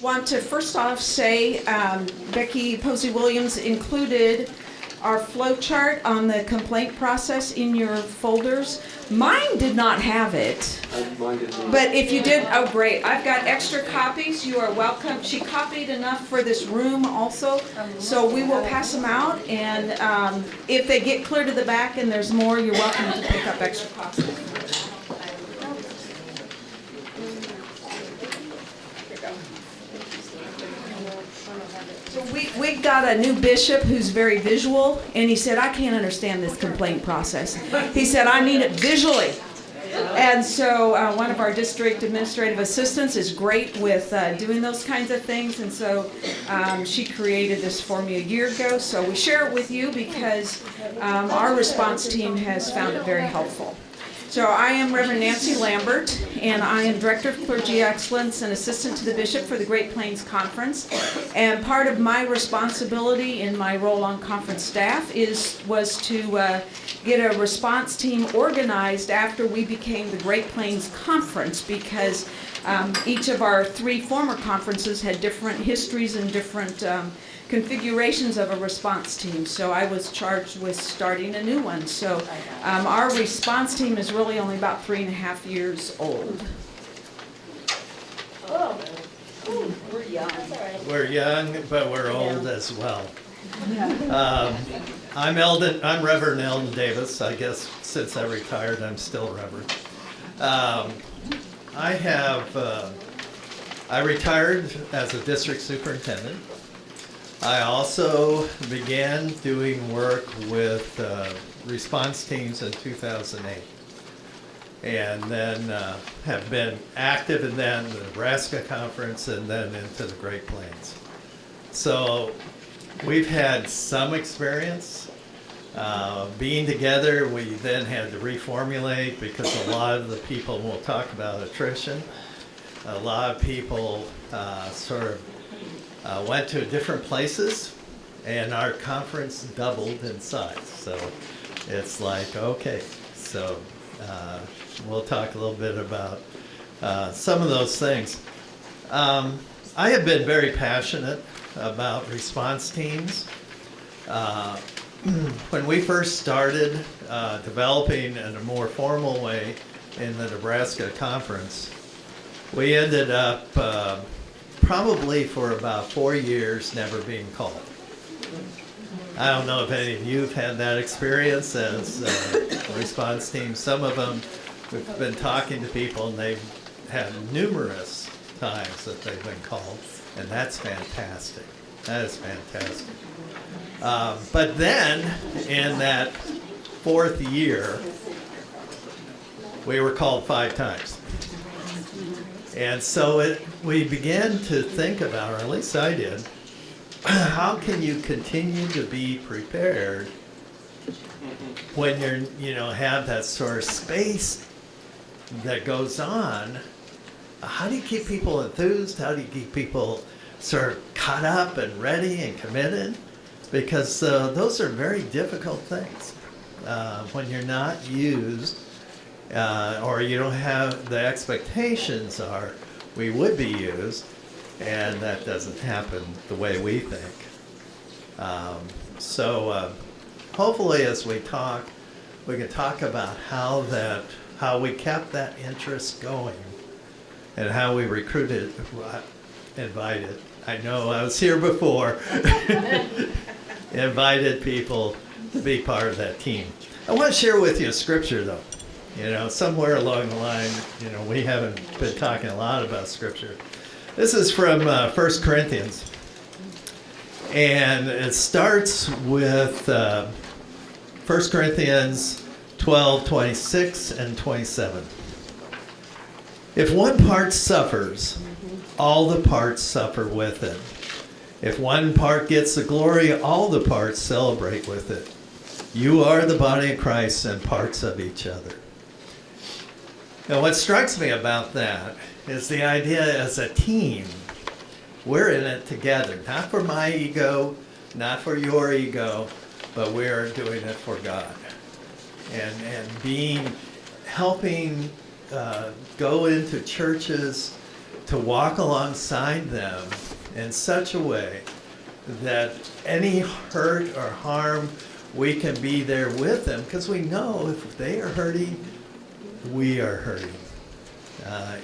Want to first off say Becky Posey Williams included our flow chart on the complaint process in your folders. Mine did not have it. Mine did not. But if you did, oh great. I've got extra copies. You are welcome. She copied enough for this room also. So we will pass them out. And if they get clear to the back and there's more, you're welcome to pick up extra copies. So we got a new bishop who's very visual, and he said, I can't understand this complaint process. He said, I need it visually. And so one of our district administrative assistants is great with doing those kinds of things, and so she created this for me a year ago. So we share it with you because our response team has found it very helpful. So I am Reverend Nancy Lambert, and I am Director of Clergy Excellence and Assistant to the Bishop for the Great Plains Conference. And part of my responsibility in my role on conference staff was to get a response team organized after we became the Great Plains Conference, because each of our three former conferences had different histories and different configurations of a response team. So I was charged with starting a new one. So our response team is really only about 3.5 years old. Oh, we're young. We're young, but we're old as well. I'm Eldon. I'm Reverend Eldon Davis. I guess since I retired, I'm still Reverend. I retired as a district superintendent. I also began doing work with response teams in 2008, and then have been active in the Nebraska Conference and then into the Great Plains. So we've had some experience being together. We then had to reformulate because a lot of the people, we'll talk about attrition, a lot of people went to different places, and our conference doubled in size. So it's like, okay, so we'll talk a little bit about some of those things. I have been very passionate about response teams. When we first started developing in a more formal way in the Nebraska Conference, we ended up probably for about 4 years never being called. I don't know if any of you have had that experience as a response team. Some of them, we've been talking to people and they've had numerous times that they've been called, and that's fantastic. That is fantastic. But then in that 4th year, we were called 5 times. And so we began to think about, or at least I did, how can you continue to be prepared when have that sort of space that goes on? How do you keep people enthused? How do you keep people sort of caught up and ready and committed? Because those are very difficult things when you're not used. Or you don't have the expectations are we would be used, and that doesn't happen the way we think. So hopefully as we talk, we can talk about how we kept that interest going and how we recruited, invited. I know I was here before. Invited people to be part of that team. I want to share with you a scripture though. Somewhere along the line, we haven't been talking a lot about Scripture. This is from 1 Corinthians. And it starts with 1 Corinthians 12:26 and 27. If one part suffers, all the parts suffer with it. If one part gets the glory, all the parts celebrate with it. You are the body of Christ and parts of each other. Now, what strikes me about that is the idea as a team, we're in it together, not for my ego, not for your ego, but we're doing it for God. And helping go into churches to walk alongside them in such a way that any hurt or harm, we can be there with them, because we know if they are hurting, we are hurting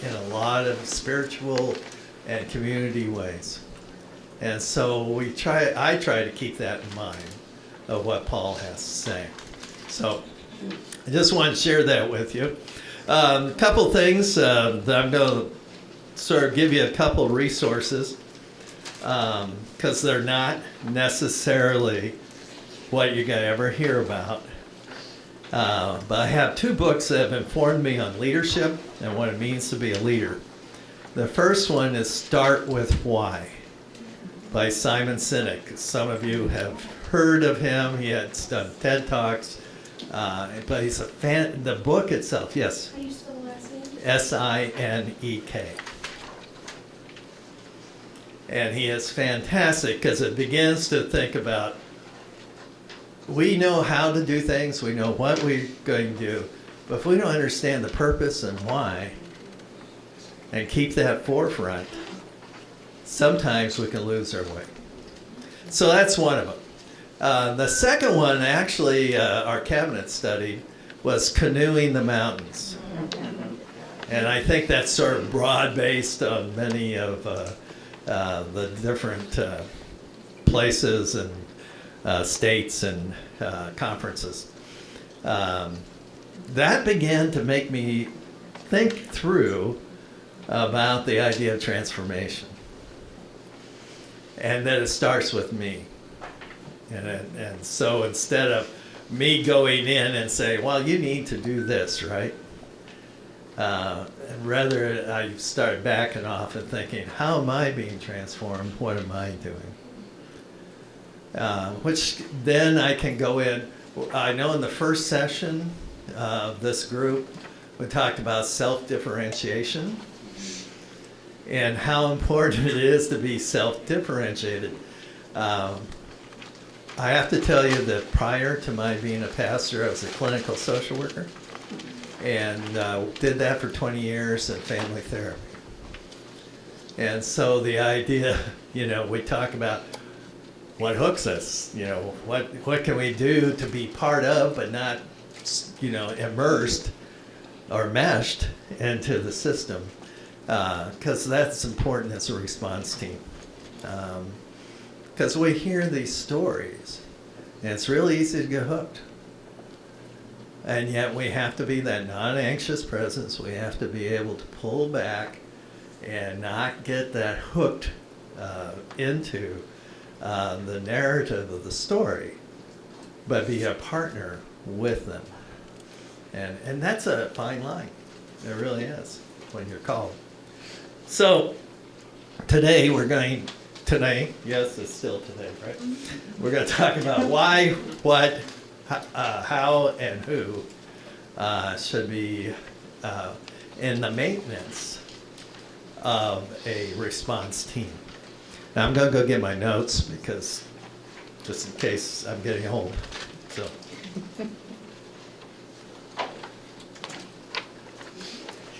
in a lot of spiritual and community ways. And so I try to keep that in mind of what Paul has to say. So I just want to share that with you. A couple things that I'm going to sort of give you a couple resources, because they're not necessarily what you're going to ever hear about. But I have two books that have informed me on leadership and what it means to be a leader. The first one is Start With Why by Simon Sinek. Some of you have heard of him. He has done TED Talks. But he's a fan. The book itself, yes? How do you spell the last name? Sinek. And he is fantastic because it begins to think about, we know how to do things, we know what we're going to do, but if we don't understand the purpose and why, and keep that forefront, sometimes we can lose our way. So that's one of them. The second one, actually, our cabinet studied, was Canoeing the Mountains. And I think that's sort of broad-based on many of the different places and states and conferences. That began to make me think through about the idea of transformation. And that it starts with me. And so instead of me going in and saying, well, you need to do this, right? And rather, I started backing off and thinking, how am I being transformed? What am I doing? Which then I can go in. I know in the first session of this group, we talked about self-differentiation and how important it is to be self-differentiated. I have to tell you that prior to my being a pastor, I was a clinical social worker and did that for 20 years in family therapy. And so the idea, we talk about what hooks us, what can we do to be part of but not, immersed or meshed into the system, because that's important as a response team. Because we hear these stories, and it's really easy to get hooked. And yet we have to be that non-anxious presence. We have to be able to pull back and not get that hooked into the narrative of the story, but be a partner with them. And that's a fine line. It really is when you're called. So today, yes, it's still today, right? We're going to talk about why, what, how, and who should be in the maintenance of a response team. Now I'm going to go get my notes because just in case I'm getting old.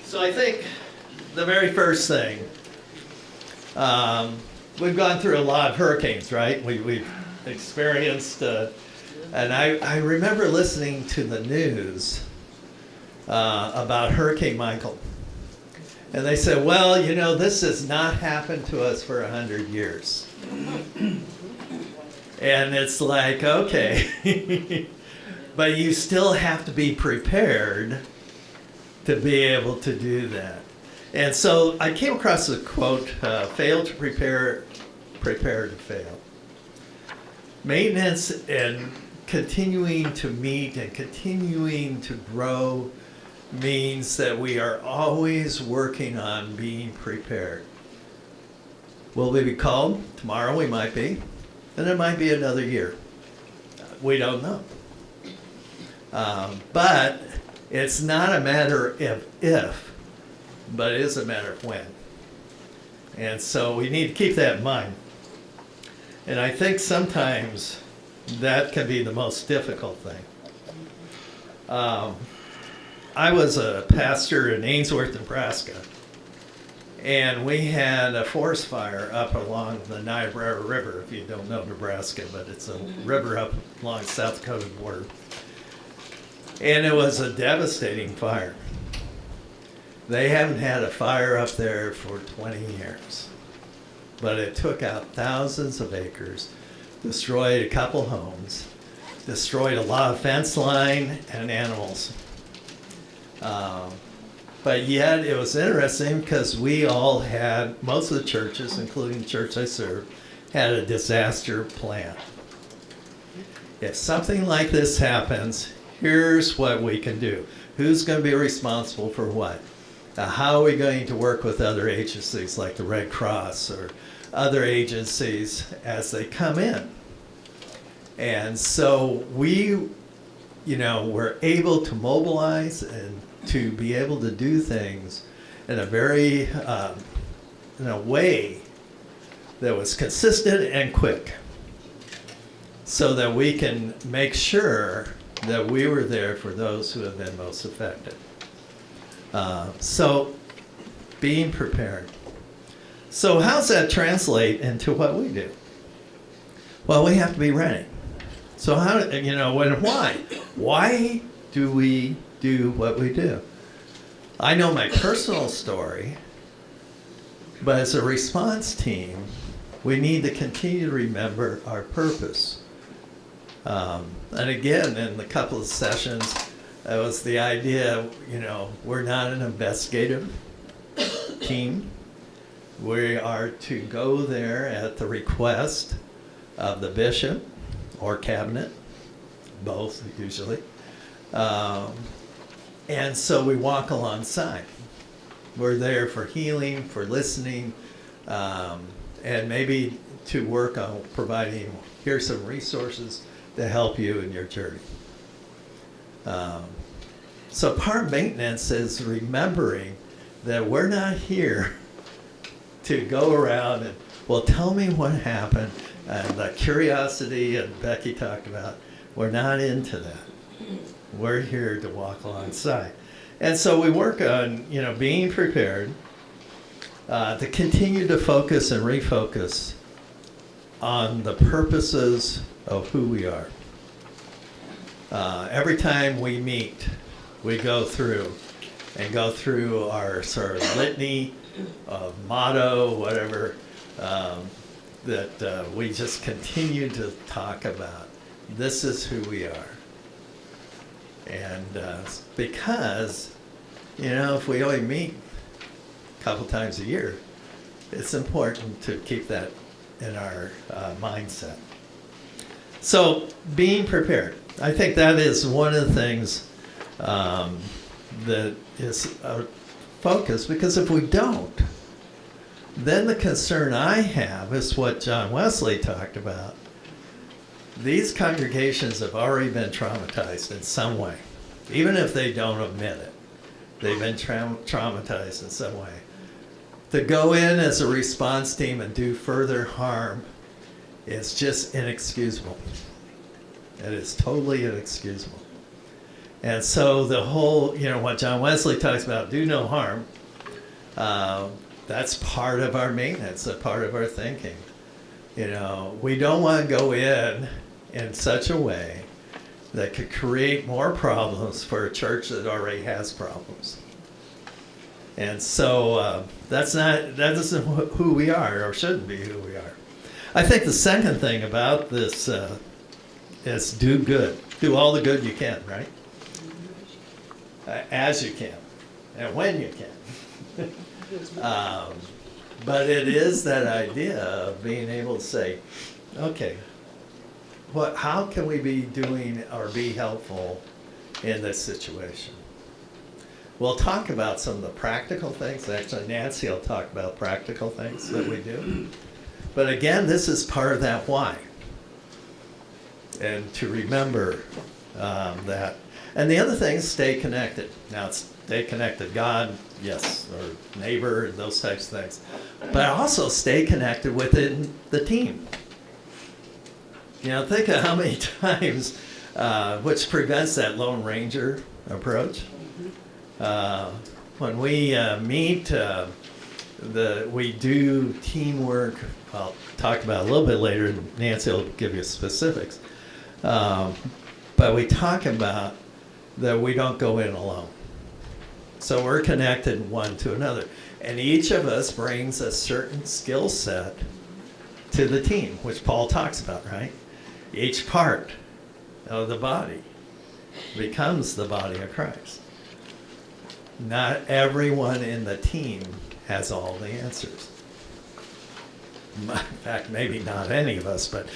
So I think the very first thing, we've gone through a lot of hurricanes, right? We've experienced, and I remember listening to the news about Hurricane Michael. And they said, well, this has not happened to us for 100 years. And it's like, okay, but you still have to be prepared to be able to do that. And so I came across a quote, fail to prepare, prepare to fail. Maintenance and continuing to meet and continuing to grow means that we are always working on being prepared. Will we be called? Tomorrow we might be, and it might be another year. We don't know. But it's not a matter of if, but it is a matter of when. And so we need to keep that in mind. And I think sometimes that can be the most difficult thing. I was a pastor in Ainsworth, Nebraska. And we had a forest fire up along the Niobrara River, if you don't know Nebraska, but it's a river up along the South Dakota border. And it was a devastating fire. They haven't had a fire up there for 20 years. But it took out thousands of acres, destroyed a couple homes, destroyed a lot of fence line and animals. But yet it was interesting because we all had, most of the churches, including the church I served, had a disaster plan. If something like this happens, here's what we can do. Who's going to be responsible for what? How are we going to work with other agencies like the Red Cross or other agencies as they come in? And so we, were able to mobilize and to be able to do things in a very, in a way that was consistent and quick, so that we can make sure that we were there for those who have been most affected. So being prepared. So how's that translate into what we do? Well, we have to be ready. So how, and why? Why do we do what we do? I know my personal story, but as a response team, we need to continue to remember our purpose. And again, in the couple of sessions, it was the idea, we're not an investigative team. We are to go there at the request of the bishop or cabinet, both usually. And so we walk alongside. We're there for healing, for listening, and maybe to work on providing, here's some resources to help you in your journey. So part of maintenance is remembering that we're not here to go around and, well, tell me what happened, and the curiosity that Becky talked about. We're not into that. We're here to walk alongside. And so we work on, being prepared to continue to focus and refocus on the purposes of who we are. Every time we meet, we go through our sort of litany, motto, whatever, that we just continue to talk about. This is who we are. And because, if we only meet a couple times a year, it's important to keep that in our mindset. So being prepared. I think that is one of the things that is a focus, because if we don't, then the concern I have is what John Wesley talked about. These congregations have already been traumatized in some way, even if they don't admit it. They've been traumatized in some way. To go in as a response team and do further harm is just inexcusable. It is totally inexcusable. And so the whole, what John Wesley talks about, do no harm, that's part of our maintenance, a part of our thinking. We don't want to go in such a way that could create more problems for a church that already has problems. And so that isn't who we are, or shouldn't be who we are. I think the second thing about this is do good. Do all the good you can, right? As you can, and when you can. But it is that idea of being able to say, okay, how can we be doing or be helpful in this situation? We'll talk about some of the practical things. Actually, Nancy will talk about practical things that we do. But again, this is part of that why. And to remember that. And the other thing is stay connected. Now, stay connected, God, yes, or neighbor, and those types of things. But also stay connected within the team. Think of how many times, which prevents that Lone Ranger approach. When we meet, we do teamwork. I'll talk about it a little bit later, and Nancy will give you specifics. But we talk about that we don't go in alone. So we're connected one to another. And each of us brings a certain skill set to the team, which Paul talks about, right? Each part of the body becomes the body of Christ. Not everyone in the team has all the answers. In fact, maybe not any of us, but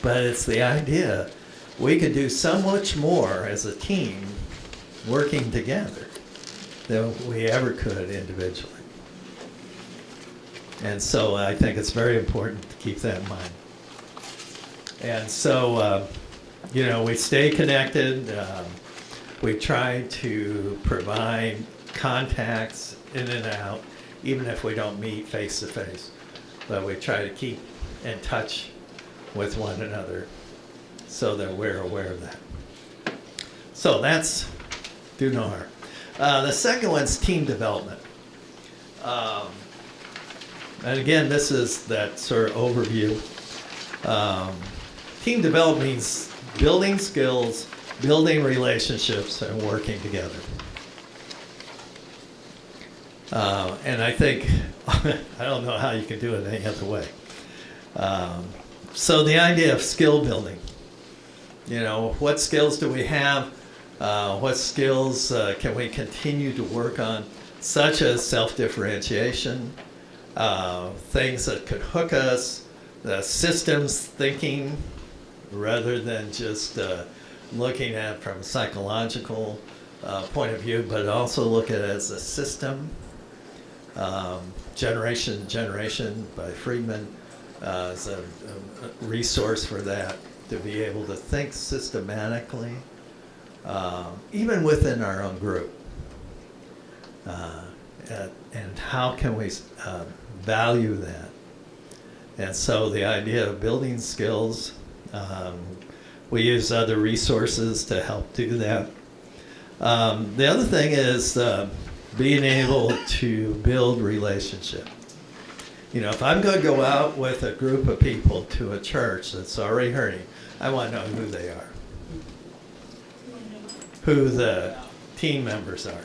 it's the idea we could do so much more as a team working together than we ever could individually. And so I think it's very important to keep that in mind. And so, we stay connected. We try to provide contacts in and out, even if we don't meet face to face. But we try to keep in touch with one another so that we're aware of that. So that's do no harm. The second one's team development. And again, this is that sort of overview. Team development means building skills, building relationships, and working together. And I think, I don't know how you can do it any other way. So the idea of skill building, what skills do we have? What skills can we continue to work on, such as self-differentiation, things that could hook us, the systems thinking, rather than just looking at it from a psychological point of view, but also look at it as a system. Generation to Generation by Friedman is a resource for that, to be able to think systematically, even within our own group. And how can we value that? And so the idea of building skills, we use other resources to help do that. The other thing is being able to build relationship. If I'm going to go out with a group of people to a church that's already hurting, I want to know who they are, who the team members are.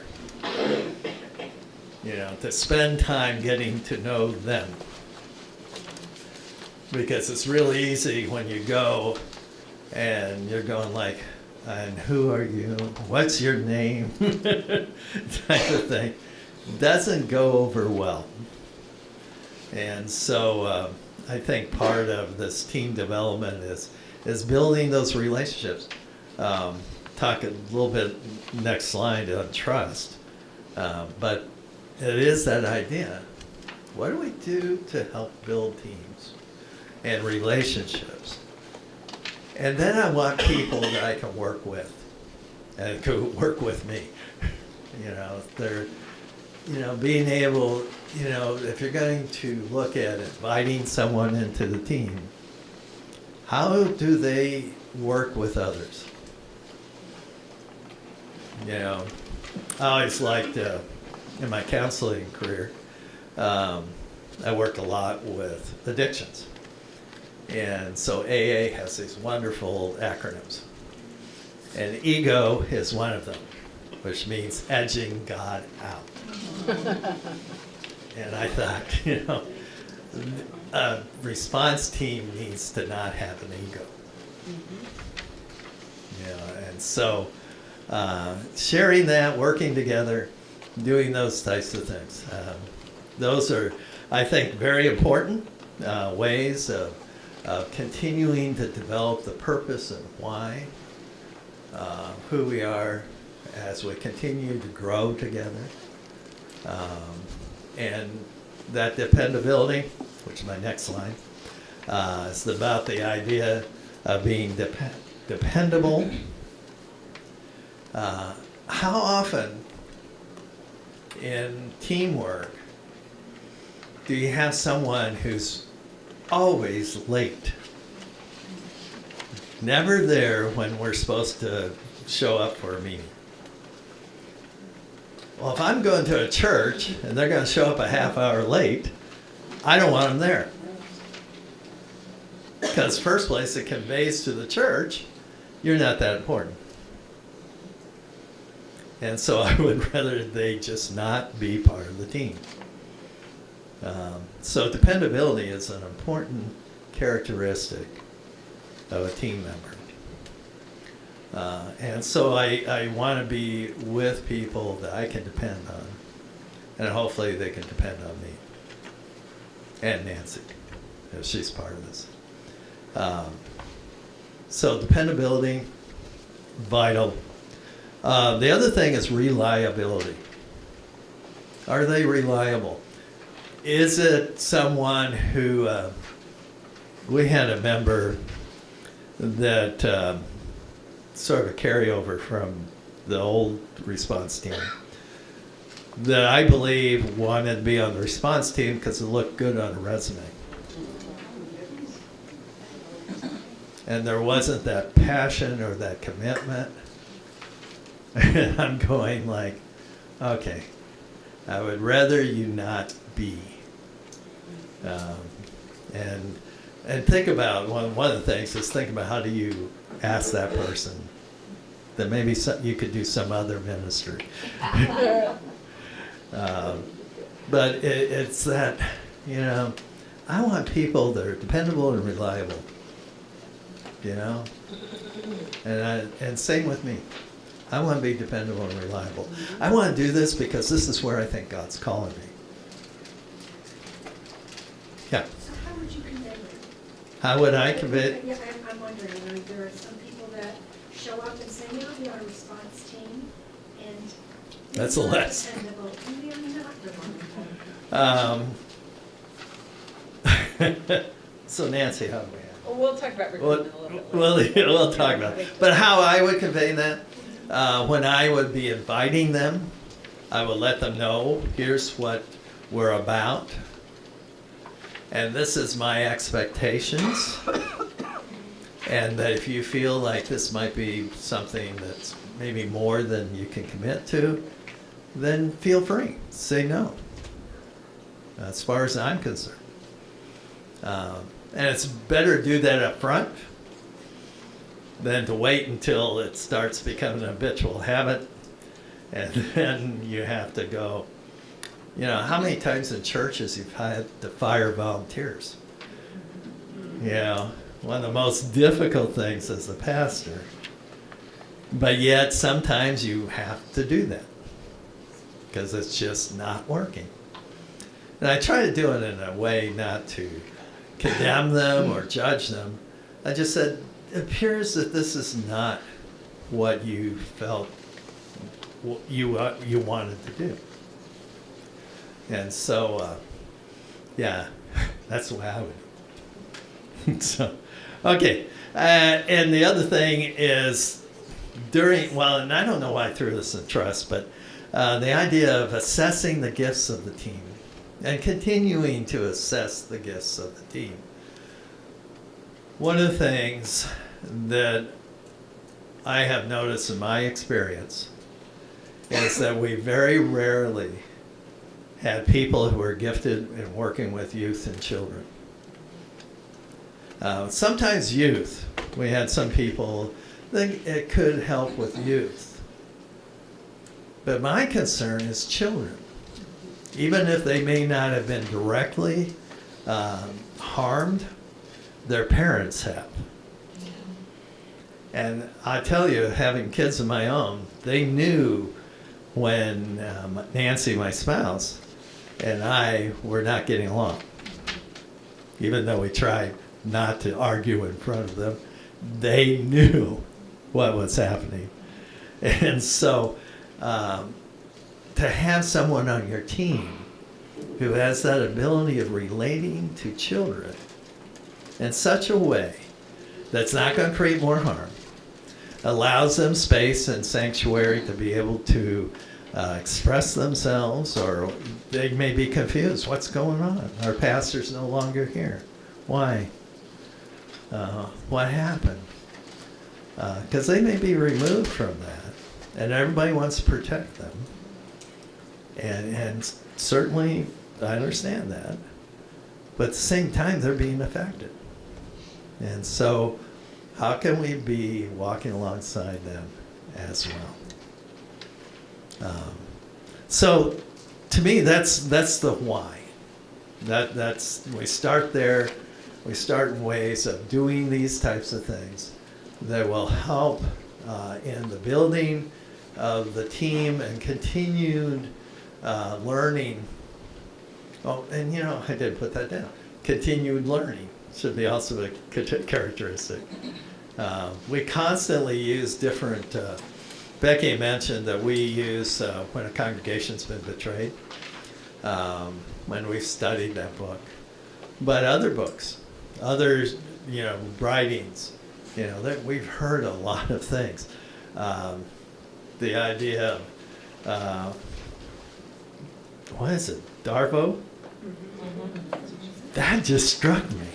To spend time getting to know them. Because it's really easy when you go and you're going like, and who are you? What's your name? Type of thing. Doesn't go over well. And so I think part of this team development is building those relationships. Talk a little bit next slide on trust. But it is that idea. What do we do to help build teams and relationships? And then I want people that I can work with and could work with me. They're, being able, if you're going to look at inviting someone into the team, how do they work with others? I always liked, in my counseling career, I worked a lot with addictions. And so AA has these wonderful acronyms. And EGO is one of them, which means edging God out. And I thought, a response team needs to not have an ego. And so sharing that, working together, doing those types of things. Those are, I think, very important ways of continuing to develop the purpose and why, who we are as we continue to grow together. And that dependability, which is my next slide, is about the idea of being dependable. How often in teamwork do you have someone who's always late? Never there when we're supposed to show up for a meeting. Well, if I'm going to a church and they're going to show up a half hour late, I don't want them there. Because first place, it conveys to the church, you're not that important. And so I would rather they just not be part of the team. So dependability is an important characteristic of a team member. And so I want to be with people that I can depend on. And hopefully they can depend on me. And Nancy, if she's part of this. So dependability, vital. The other thing is reliability. Are they reliable? Is it someone who, we had a member that sort of a carryover from the old response team that I believe wanted to be on the response team because it looked good on a resume. And there wasn't that passion or that commitment. And I'm going like, okay, I would rather you not be. And think about, one of the things is think about how do you ask that person that maybe you could do some other ministry. But it's that, you know, I want people that are dependable and reliable, you know? And same with me. I want to be dependable and reliable. I want to do this because this is where I think God's calling me. Yeah. So how would you convey it? How would I convey? Yeah, I'm wondering, there are some people that show up and say, yeah, we are a response team, and That's they're a not less. dependable, and they're not reliable. So Nancy, how do we? Well, we'll talk about recruitment a little bit later. We'll talk about it. But how I would convey that, when I would be inviting them, I would let them know, here's what we're about. And this is my expectations. And that if you feel like this might be something that's maybe more than you can commit to, then feel free, say no. As far as I'm concerned. And it's better to do that up front than to wait until it starts becoming an habitual habit. And then you have to go, you know, how many times in churches you've had to fire volunteers? You know, one of the most difficult things as a pastor. But yet sometimes you have to do that because it's just not working. And I try to do it in a way not to condemn them or judge them. I just said, it appears that this is not what you felt you wanted to do. And so, yeah, that's the way I would. So, okay. And the other thing is and I don't know why I threw this in trust, but the idea of assessing the gifts of the team and continuing to assess the gifts of the team. One of the things that I have noticed in my experience is that we very rarely had people who are gifted in working with youth and children. Sometimes youth, we had some people that it could help with youth. But my concern is children. Even if they may not have been directly harmed, their parents have. And I tell you, having kids of my own, they knew when Nancy, my spouse, and I were not getting along. Even though we tried not to argue in front of them, they knew what was happening. And so to have someone on your team who has that ability of relating to children in such a way that's not going to create more harm, allows them space and sanctuary to be able to express themselves, or they may be confused. What's going on? Our pastor's no longer here. Why? What happened? Because they may be removed from that, and everybody wants to protect them. And certainly I understand that. But at the same time, they're being affected. And so how can we be walking alongside them as well? So to me, that's the why. That's we start there. We start in ways of doing these types of things that will help in the building of the team and continued learning. Oh, and I did put that down. Continued learning should be also a characteristic. We constantly use different, Becky mentioned that we use when a congregation's been betrayed, when we've studied that book. But other books, others, writings, that we've heard a lot of things. The idea of, what is it, Darbo? That just struck me.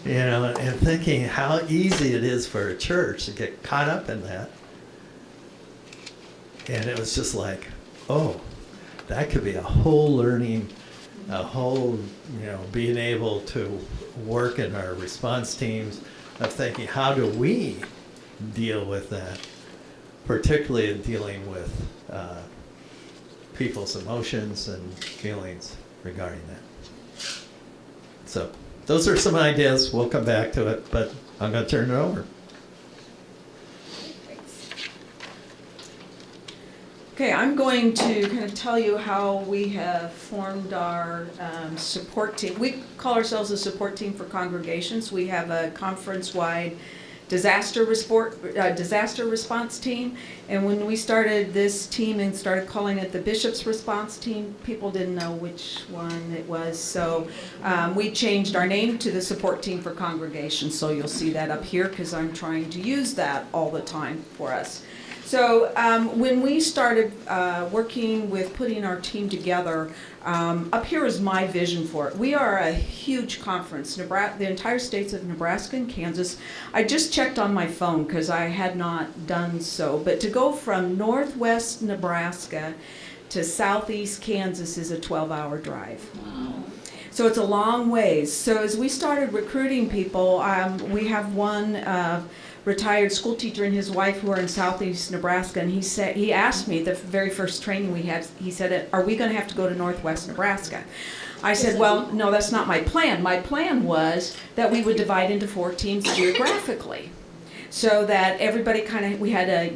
And thinking how easy it is for a church to get caught up in that. And it was just like, oh, that could be a whole learning, a whole, being able to work in our response teams of thinking, how do we deal with that, particularly in dealing with people's emotions and feelings regarding that. So those are some ideas. We'll come back to it, but I'm going to turn it over. Okay, I'm going to kind of tell you how we have formed our support team. We call ourselves a support team for congregations. We have a conference-wide disaster response team, and when we started this team and started calling it the Bishop's Response Team, people didn't know which one it was, so we changed our name to the Support Team for Congregations, so you'll see that up here because I'm trying to use that all the time for us. So when we started working with putting our team together, up here is my vision for it. We are a huge conference, the entire states of Nebraska and Kansas. I just checked on my phone because I had not done so, but to go from northwest Nebraska to southeast Kansas is a 12-hour drive. Wow. So it's a long ways. So as we started recruiting people, we have one retired school teacher and his wife who are in southeast Nebraska, and he asked me the very first training we had, he said, are we going to have to go to northwest Nebraska? I said, well, no, that's not my plan. My plan was that we would divide into 4 teams geographically, so that everybody we had a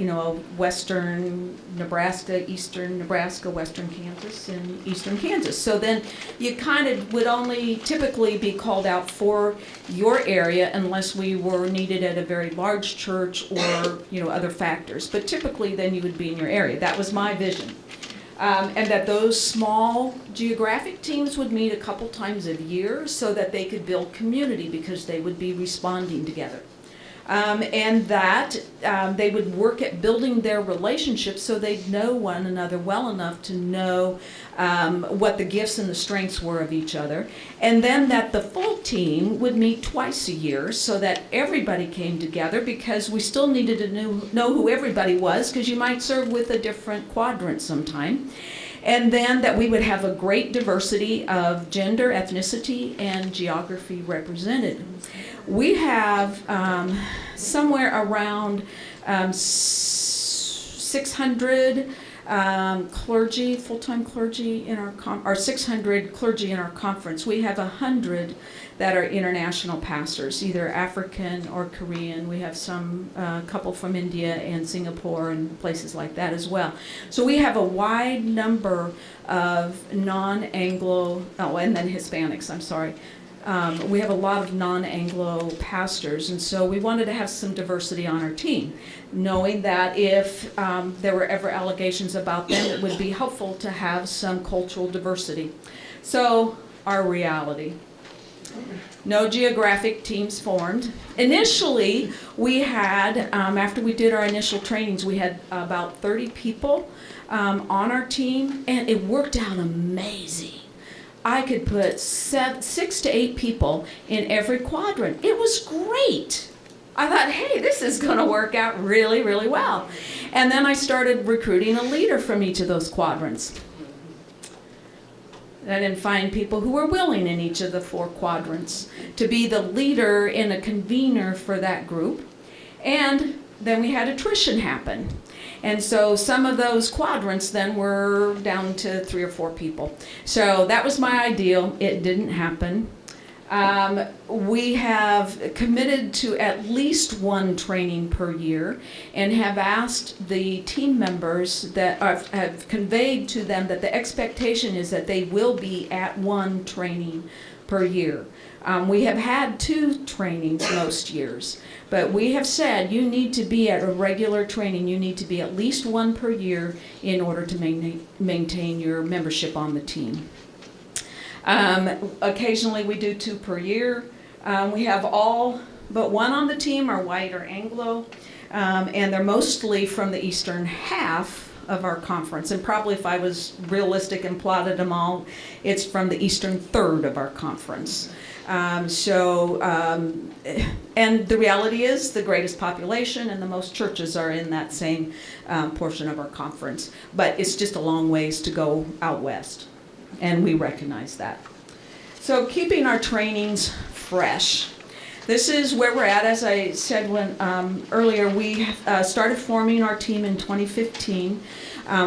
western Nebraska, eastern Nebraska, western Kansas, and eastern Kansas. So then you kind of would only typically be called out for your area unless we were needed at a very large church or other factors. But typically then you would be in your area. That was my vision. And that those small geographic teams would meet a couple times a year so that they could build community because they would be responding together. And that they would work at building their relationships so they'd know one another well enough to know what the gifts and the strengths were of each other. And then that the full team would meet twice a year so that everybody came together, because we still needed to know who everybody was, because you might serve with a different quadrant sometime. And then that we would have a great diversity of gender, ethnicity, and geography represented. We have somewhere around 600 clergy, full-time clergy in or 600 clergy in our conference. We have 100 that are international pastors, either African or Korean. We have some couple from India and Singapore and places like that as well. So we have a wide number of non-Anglo, and then Hispanics, I'm sorry. We have a lot of non-Anglo pastors, and so we wanted to have some diversity on our team, knowing that if there were ever allegations about them, it would be helpful to have some cultural diversity. So, our reality. No geographic teams formed. Initially, we had, after we did our initial trainings, we had about 30 people on our team, and it worked out amazing. I could put 6 to 8 people in every quadrant. It was great. I thought, hey, this is going to work out really, really well. And then I started recruiting a leader from each of those quadrants. I didn't find people who were willing in each of the 4 quadrants to be the leader and a convener for that group. And then we had attrition happen. And so some of those quadrants then were down to 3 or 4 people. So that was my ideal. It didn't happen. We have committed to at least 1 training per year and have asked the team members that have conveyed to them that the expectation is that they will be at 1 training per year. We have had 2 trainings most years, but we have said you need to be at a regular training. You need to be at least 1 per year in order to maintain your membership on the team. Occasionally we do 2 per year. We have all but 1 on the team are white or Anglo, and they're mostly from the eastern half of our conference. And probably if I was realistic and plotted them all, it's from the eastern third of our conference. And the reality is the greatest population and the most churches are in that same portion of our conference. But it's just a long ways to go out west. And we recognize that. So keeping our trainings fresh. This is where we're at. As I said earlier, we started forming our team in 2015.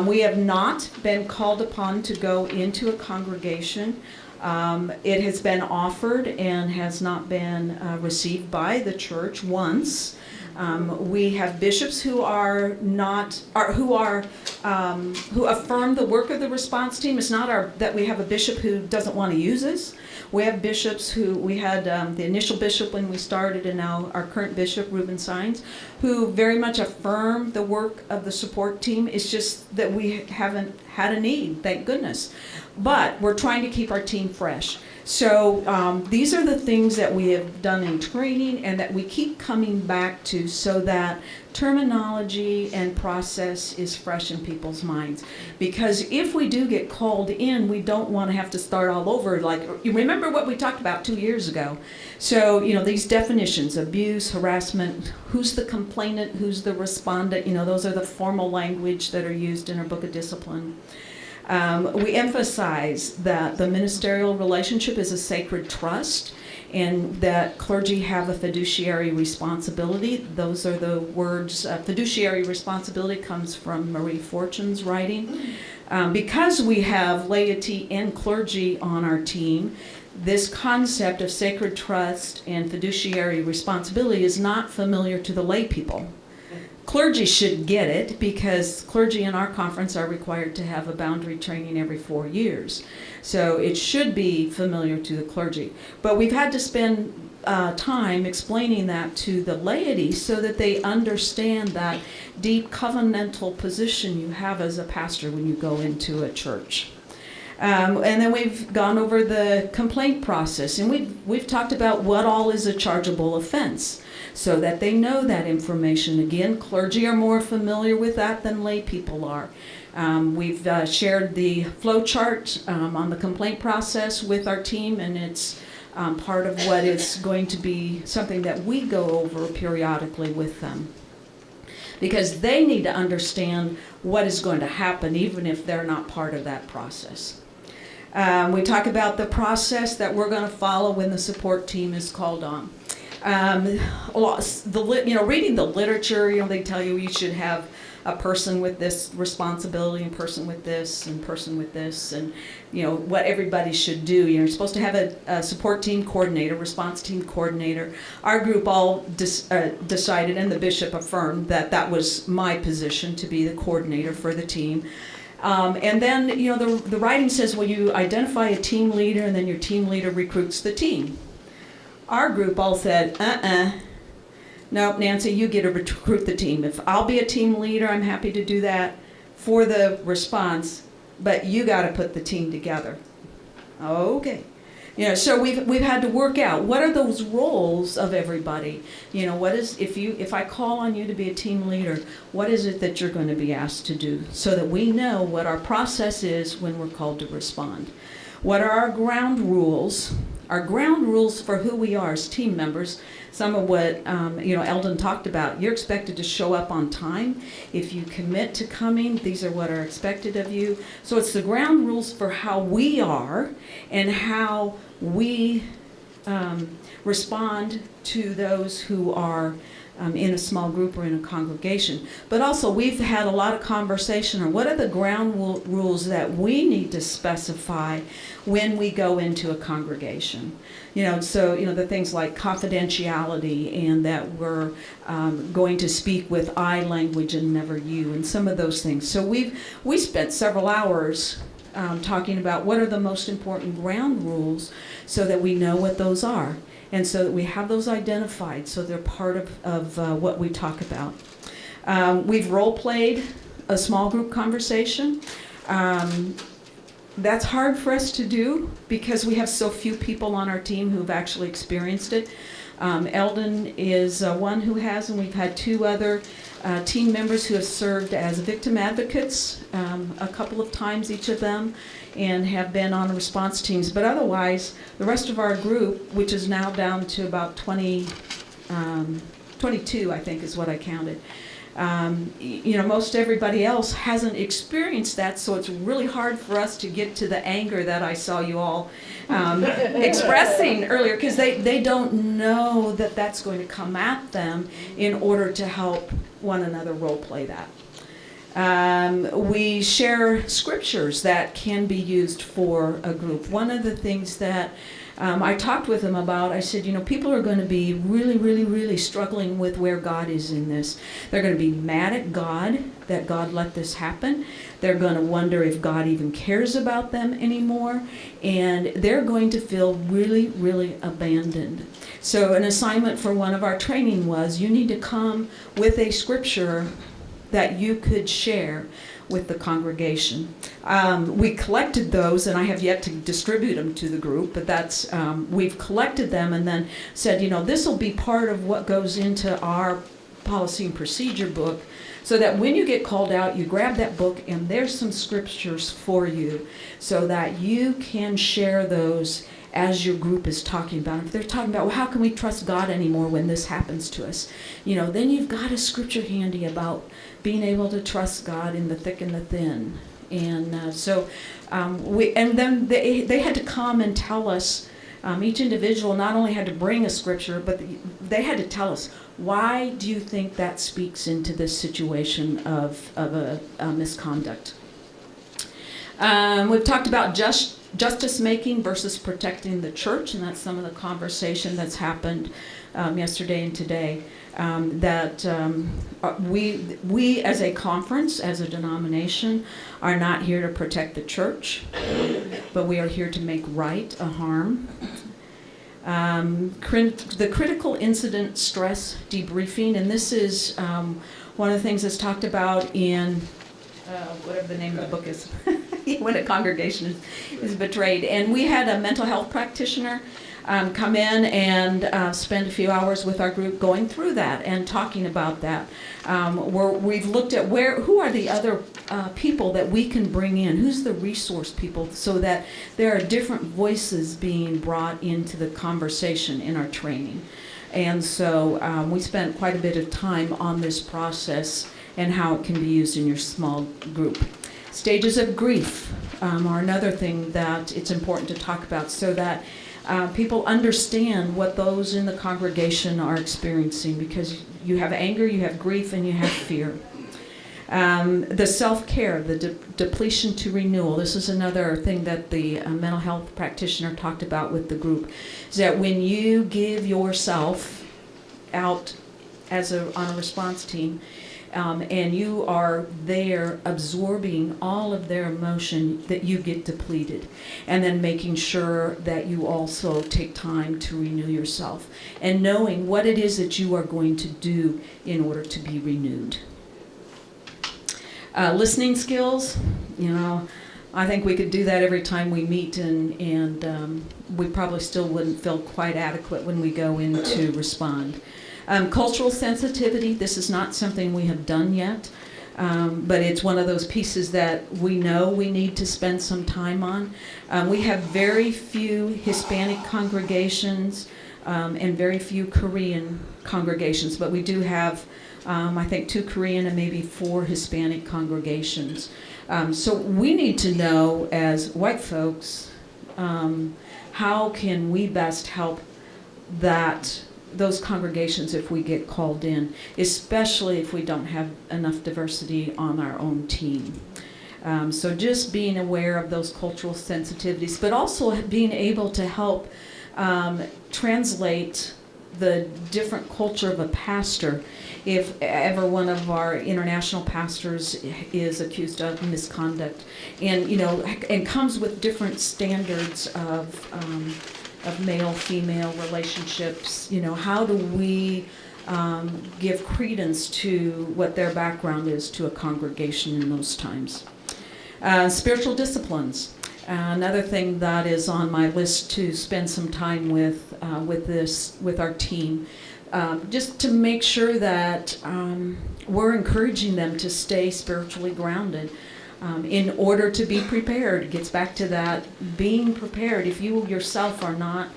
We have not been called upon to go into a congregation. It has been offered and has not been received by the church once. We have bishops who affirm the work of the response team. It's not that we have a bishop who doesn't want to use us. We have bishops we had the initial bishop when we started, and now our current bishop, Reuben Sines, who very much affirm the work of the support team. It's just that we haven't had a need, thank goodness. But we're trying to keep our team fresh. So these are the things that we have done in training and that we keep coming back to so that terminology and process is fresh in people's minds. Because if we do get called in, we don't want to have to start all over. Like, you remember what we talked about 2 years ago. So, these definitions, abuse, harassment, who's the complainant, who's the respondent, those are the formal language that are used in our Book of Discipline. We emphasize that the ministerial relationship is a sacred trust and that clergy have a fiduciary responsibility. Those are the words. Fiduciary responsibility comes from Marie Fortune's writing. Because we have laity and clergy on our team, this concept of sacred trust and fiduciary responsibility is not familiar to the lay people. Clergy should get it because clergy in our conference are required to have a boundary training every 4 years. So it should be familiar to the clergy. But we've had to spend time explaining that to the laity so that they understand that deep covenantal position you have as a pastor when you go into a church. And then we've gone over the complaint process, and we've talked about what all is a chargeable offense, so that they know that information. Again, clergy are more familiar with that than lay people are. We've shared the flow chart on the complaint process with our team, and it's part of what is going to be something that we go over periodically with them. Because they need to understand what is going to happen, even if they're not part of that process. We talk about the process that we're going to follow when the support team is called on. Reading the literature, they tell you should have a person with this responsibility, and person with this, and person with this, and what everybody should do. You're supposed to have a support team coordinator, response team coordinator. Our group all decided, and the bishop affirmed that was my position, to be the coordinator for the team. And then, the writing says, well, you identify a team leader, and then your team leader recruits the team. Our group all said, nope, Nancy, you get to recruit the team. If I'll be a team leader, I'm happy to do that for the response, but you got to put the team together. Okay. So we've had to work out what are those roles of everybody. What is if I call on you to be a team leader, what is it that you're going to be asked to do, so that we know what our process is when we're called to respond. What are our ground rules our ground rules for who we are as team members. Some of what Eldon talked about. You're expected to show up on time. If you commit to coming, these are what are expected of you. So it's the ground rules for how we are and how we respond to those who are in a small group or in a congregation. But also we've had a lot of conversation on what are the ground rules that we need to specify when we go into a congregation. The things like confidentiality and that we're going to speak with I language and never you and some of those things. So we spent several hours talking about what are the most important ground rules so that we know what those are. And so that we have those identified, so they're part of what we talk about. We've role-played a small group conversation. That's hard for us to do because we have so few people on our team who've actually experienced it. Eldon is one who has, and we've had 2 other team members who have served as victim advocates a couple of times, each of them, and have been on response teams. But otherwise, the rest of our group, which is now down to about 22, I think is what I counted, most everybody else hasn't experienced that, so it's really hard for us to get to the anger that I saw you all expressing earlier, because they don't know that that's going to come at them in order to help one another role play that. We share scriptures that can be used for a group. One of the things that I talked with them about, I said, people are going to be really, really, really struggling with where God is in this. They're going to be mad at God that God let this happen. They're going to wonder if God even cares about them anymore. And they're going to feel really, really abandoned. So an assignment for one of our training was, you need to come with a scripture that you could share with the congregation. We collected those, and I have yet to distribute them to the group, but that's we've collected them and then said, this will be part of what goes into our policy and procedure book, so that when you get called out, you grab that book and there's some scriptures for you so that you can share those as your group is talking about. If they're talking about, well, how can we trust God anymore when this happens to us? Then you've got a scripture handy about being able to trust God in the thick and the thin. And then they had to come and tell us, each individual not only had to bring a scripture, but they had to tell us, why do you think that speaks into this situation of a misconduct? We've talked about justice making versus protecting the church, and that's some of the conversation that's happened yesterday and today. We as a conference, as a denomination, are not here to protect the church, but we are here to make right a harm. The critical incident stress debriefing, and this is one of the things that's talked about in whatever the name of the book is, when a congregation is betrayed. And we had a mental health practitioner come in and spend a few hours with our group going through that and talking about that. We've looked at who are the other people that we can bring in, who's the resource people, so that there are different voices being brought into the conversation in our training. And so we spent quite a bit of time on this process and how it can be used in your small group. Stages of grief are another thing that it's important to talk about, so that people understand what those in the congregation are experiencing, because you have anger, you have grief, and you have fear. The self-care, the depletion to renewal. This is another thing that the mental health practitioner talked about with the group, is that when you give yourself out on a response team, and you are there absorbing all of their emotion, that you get depleted. And then making sure that you also take time to renew yourself, and knowing what it is that you are going to do in order to be renewed. Listening skills, I think we could do that every time we meet, and we probably still wouldn't feel quite adequate when we go in to respond. Cultural sensitivity, this is not something we have done yet. But it's one of those pieces that we know we need to spend some time on. We have very few Hispanic congregations and very few Korean congregations, but we do have, I think, 2 Korean and maybe 4 Hispanic congregations. So we need to know, as white folks, how can we best help those congregations if we get called in, especially if we don't have enough diversity on our own team. So just being aware of those cultural sensitivities, but also being able to help translate the different culture of a pastor. If ever one of our international pastors is accused of misconduct, and comes with different standards of male-female relationships, how do we give credence to what their background is to a congregation in those times? Spiritual disciplines. Another thing that is on my list to spend some time with our team, just to make sure that we're encouraging them to stay spiritually grounded in order to be prepared. It gets back to that being prepared. If you yourself are not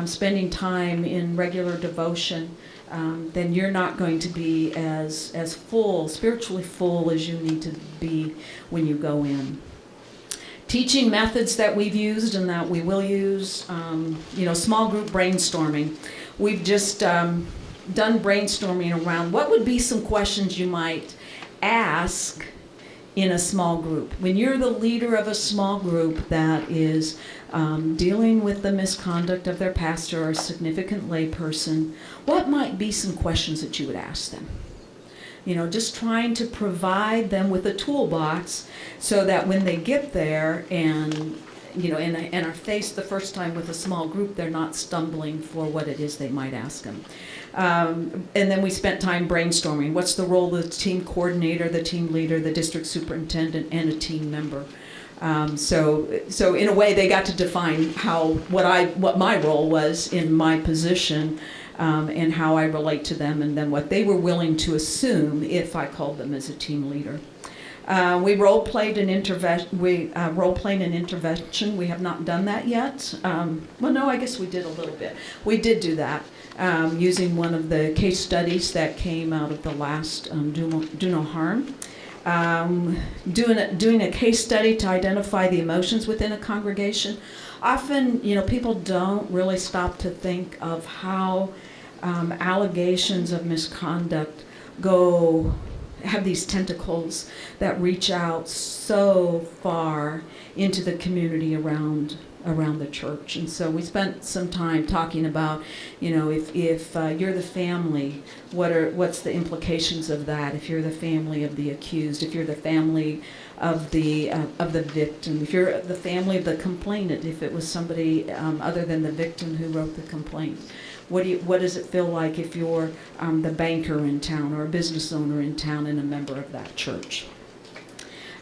spending time in regular devotion, then you're not going to be as full, spiritually full, as you need to be when you go in. Teaching methods that we've used and that we will use, small group brainstorming. We've just done brainstorming around what would be some questions you might ask in a small group. When you're the leader of a small group that is dealing with the misconduct of their pastor or a significant layperson, what might be some questions that you would ask them? Just trying to provide them with a toolbox so that when they get there and are faced the first time with a small group, they're not stumbling for what it is they might ask them. And then we spent time brainstorming. What's the role of the team coordinator, the team leader, the district superintendent, and a team member? So in a way, they got to define what my role was in my position. And how I relate to them, and then what they were willing to assume if I called them as a team leader. We role-played an intervention. We have not done that yet. I guess we did a little bit. We did do that using one of the case studies that came out of the last Do No Harm. Doing a case study to identify the emotions within a congregation. Often, people don't really stop to think of how allegations of misconduct have these tentacles that reach out so far into the community around the church. And so we spent some time talking about, if you're the family, what's the implications of that? If you're the family of the accused, if you're the family of the victim, if you're the family of the complainant, if it was somebody other than the victim who wrote the complaint. What does it feel like if you're the banker in town or a business owner in town and a member of that church?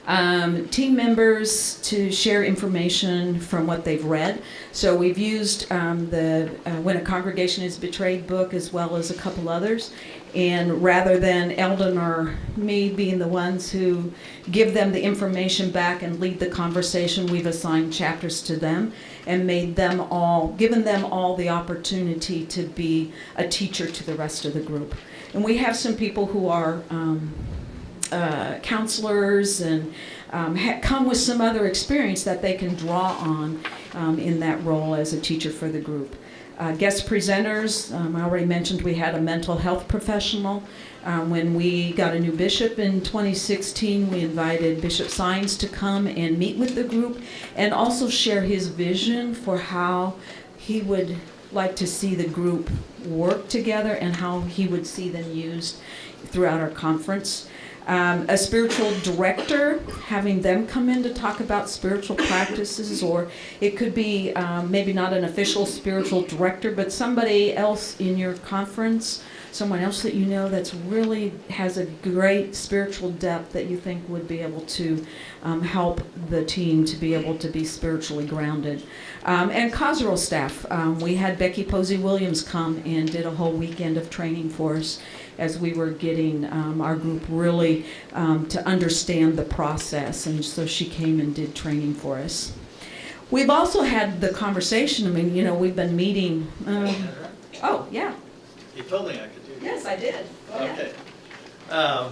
Team members to share information from what they've read. So we've used the When a Congregation is Betrayed book as well as a couple others. And rather than Eldon or me being the ones who give them the information back and lead the conversation, we've assigned chapters to them and given them all the opportunity to be a teacher to the rest of the group. And we have some people who are counselors and come with some other experience that they can draw on in that role as a teacher for the group. Guest presenters, I already mentioned we had a mental health professional. When we got a new bishop in 2016, we invited Bishop Sines to come and meet with the group and also share his vision for how he would like to see the group work together and how he would see them used throughout our conference. A spiritual director, having them come in to talk about spiritual practices, or it could be maybe not an official spiritual director, but somebody else in your conference someone else that you know that's really has a great spiritual depth that you think would be able to help the team to be able to be spiritually grounded. And Cosrell staff, we had Becky Posey Williams come and did a whole weekend of training for us as we were getting our group really to understand the process, and so she came and did training for us. We've also had the conversation, I mean, you know, we've been meeting, oh, yeah. You told me I could do that. Yes, I did. Go ahead. Okay.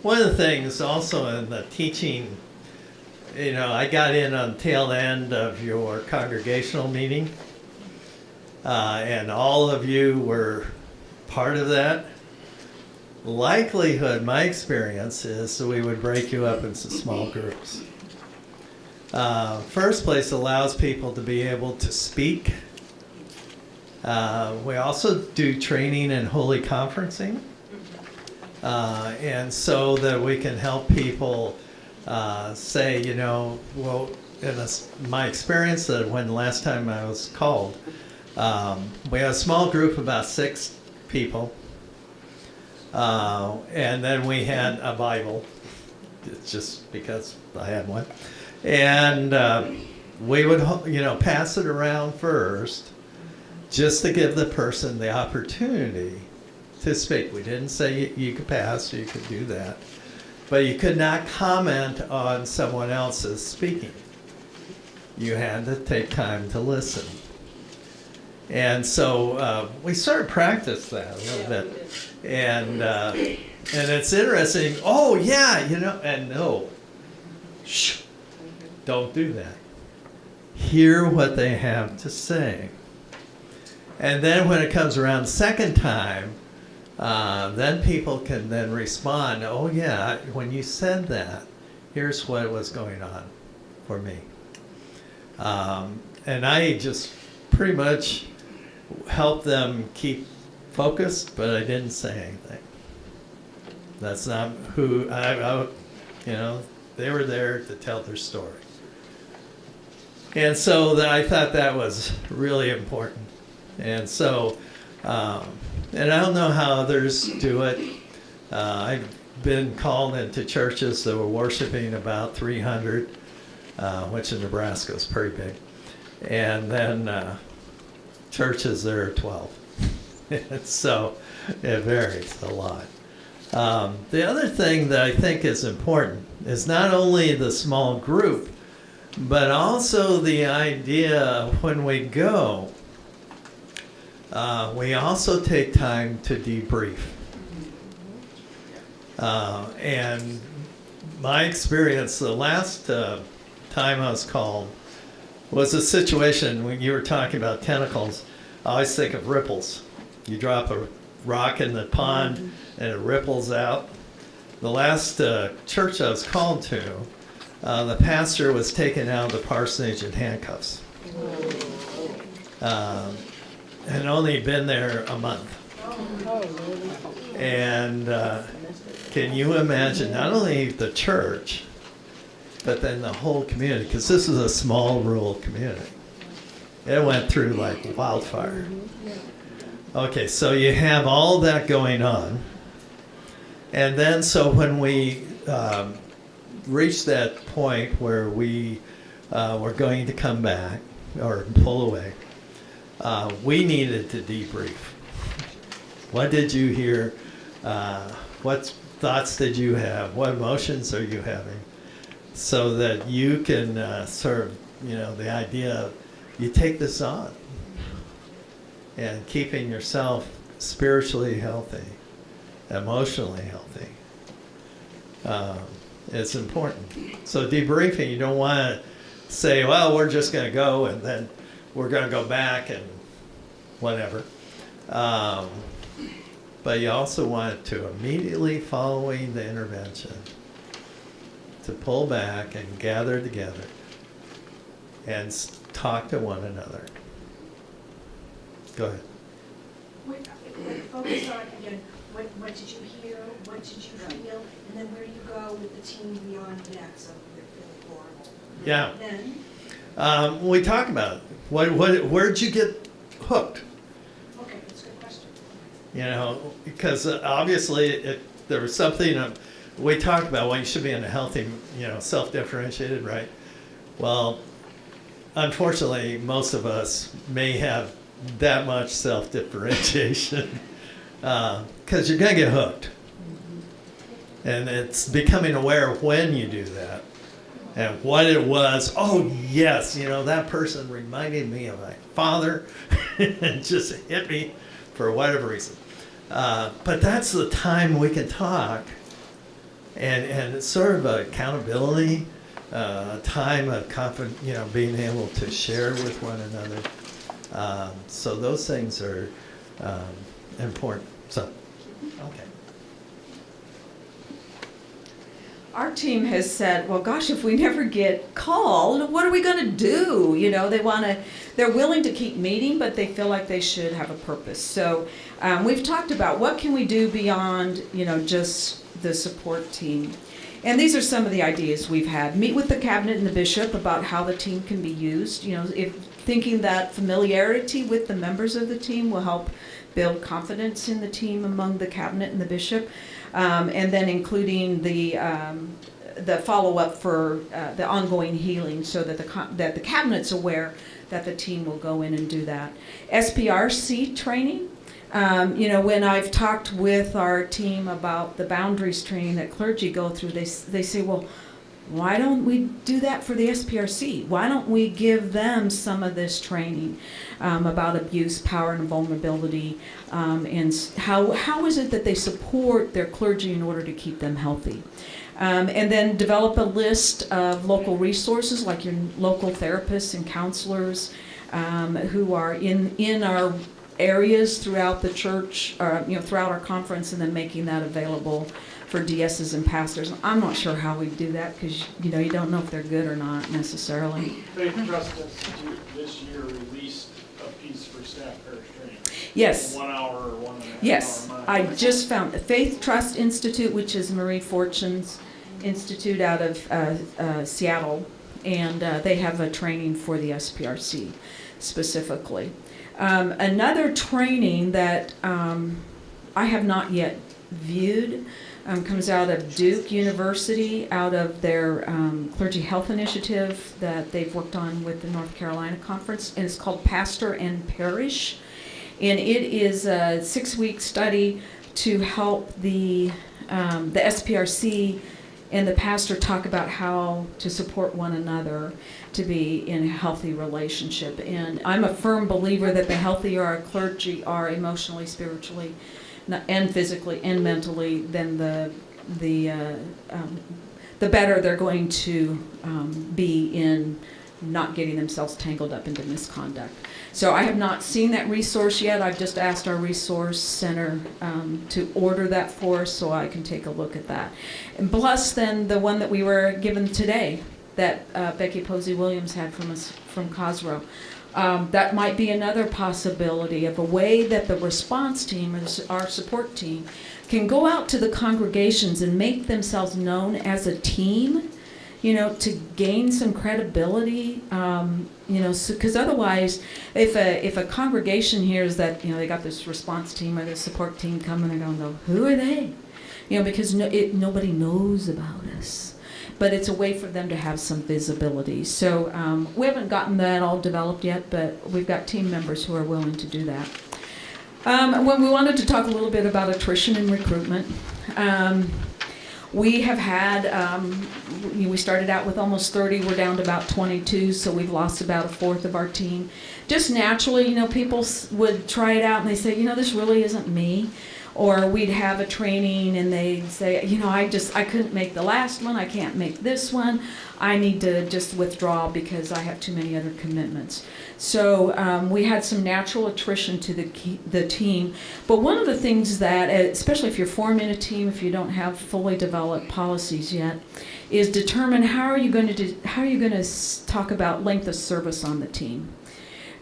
One of the things also in the teaching, you know, I got in on the tail end of your congregational meeting, and all of you were part of that. Likelihood, my experience is that we would break you up into small groups. First place allows people to be able to speak. We also do training in holy conferencing, and so that we can help people say, you know, well, in my experience, that when the last time I was called, we had a small group, about 6 people, and then we had a Bible, just because I had one. And we would, you know, pass it around first, just to give the person the opportunity to speak. We didn't say you could pass, you could do that, but you could not comment on someone else's speaking. You had to take time to listen. And so we started to practice that a little bit, and it's interesting. Oh yeah, you know, and no, shh. Don't do that. Hear what they have to say. And then when it comes around the second time, then people can then respond, oh yeah, when you said that, here's what was going on for me. And I just pretty much helped them keep focused, but I didn't say anything. That's not who I you know, they were there to tell their story. And so I thought that was really important. And so, and I don't know how others do it. I've been called into churches that were worshiping about 300, which in Nebraska is pretty big. And then churches that are 12. So it varies a lot. The other thing that I think is important is not only the small group, but also the idea when we go, we also take time to debrief. And my experience, the last time I was called, was a situation when you were talking about tentacles. I always think of ripples. You drop a rock in the pond and it ripples out. The last church I was called to, the pastor was taken out of the parsonage in handcuffs. And only been there a month. And can you imagine not only the church, but then the whole community, because this is a small rural community. It went through like wildfire. Okay, so you have all that going on. And then so when we reached that point where we were going to come back or pull away, we needed to debrief. What did you hear? What thoughts did you have? What emotions are you having? So that you can sort of, you know, the idea of you take this on and keeping yourself spiritually healthy, emotionally healthy. It's important. So debriefing, you don't want to say, well, we're just going to go and then we're going to go back and whatever. But you also want to immediately following the intervention to pull back and gather together and talk to one another. Go ahead. Focus on, again, what did you hear, what did you feel, and then where do you go with the team beyond that, so you're feeling horrible. Yeah. Then? We talk about it. Where'd you get hooked? Okay, that's a good question. because obviously there was something we talked about. Well, you should be in a healthy, self-differentiated, right? Well, unfortunately, most of us may have that much self-differentiation because you're going to get hooked. And it's becoming aware when you do that and what it was. Oh, yes, that person reminded me of my father and just hit me for whatever reason. But that's the time we can talk. And it's sort of accountability, a time of being able to share with one another. So those things are important. So, okay. Our team has said, well, gosh, if we never get called, what are we going to do? They're willing to keep meeting, but they feel like they should have a purpose. So we've talked about what can we do beyond, just the support team. And these are some of the ideas we've had. Meet with the cabinet and the bishop about how the team can be used. Thinking that familiarity with the members of the team will help build confidence in the team among the cabinet and the bishop. And then including the follow-up for the ongoing healing, so that the cabinet's aware that the team will go in and do that. SPRC training. When I've talked with our team about the boundaries training that clergy go through, they say, well, why don't we do that for the SPRC? Why don't we give them some of this training about abuse, power, and vulnerability, and how is it that they support their clergy in order to keep them healthy? And then develop a list of local resources like your local therapists and counselors who are in our areas throughout the church, throughout our conference, and then making that available for DSs and pastors. I'm not sure how we do that because you don't know if they're good or not necessarily. Faith Trust Institute this year released a piece for staff parish training. Yes. 1 hour or 1.5 Yes, hour. I just found the Faith Trust Institute, which is Marie Fortune's institute out of Seattle, and they have a training for the SPRC specifically. Another training that I have not yet viewed comes out of Duke University, out of their clergy health initiative that they've worked on with the North Carolina Conference, and it's called Pastor and Parish. And it is a 6-week study to help the SPRC and the pastor talk about how to support one another to be in a healthy relationship. And I'm a firm believer that the healthier our clergy are emotionally, spiritually, and physically and mentally, then the better they're going to be in not getting themselves tangled up into misconduct. So I have not seen that resource yet. I've just asked our resource center to order that for us so I can take a look at that. And plus then the one that we were given today that Becky Posey-Williams had from us from Cosroe. That might be another possibility of a way that the response team, or our support team, can go out to the congregations and make themselves known as a team, to gain some credibility, because otherwise, if a congregation hears that, they got this response team or this support team coming, they're going to go, who are they? Because nobody knows about us. But it's a way for them to have some visibility. So we haven't gotten that all developed yet, but we've got team members who are willing to do that. When we wanted to talk a little bit about attrition and recruitment, we have had, we started out with almost 30, we're down to about 22, so we've lost about a fourth of our team. Just naturally, people would try it out and they say, this really isn't me. Or we'd have a training and they'd say, I couldn't make the last one, I can't make this one, I need to just withdraw because I have too many other commitments. So we had some natural attrition to the team. But one of the things that, especially if you're forming a team, if you don't have fully developed policies yet, is determine how are you going to talk about length of service on the team.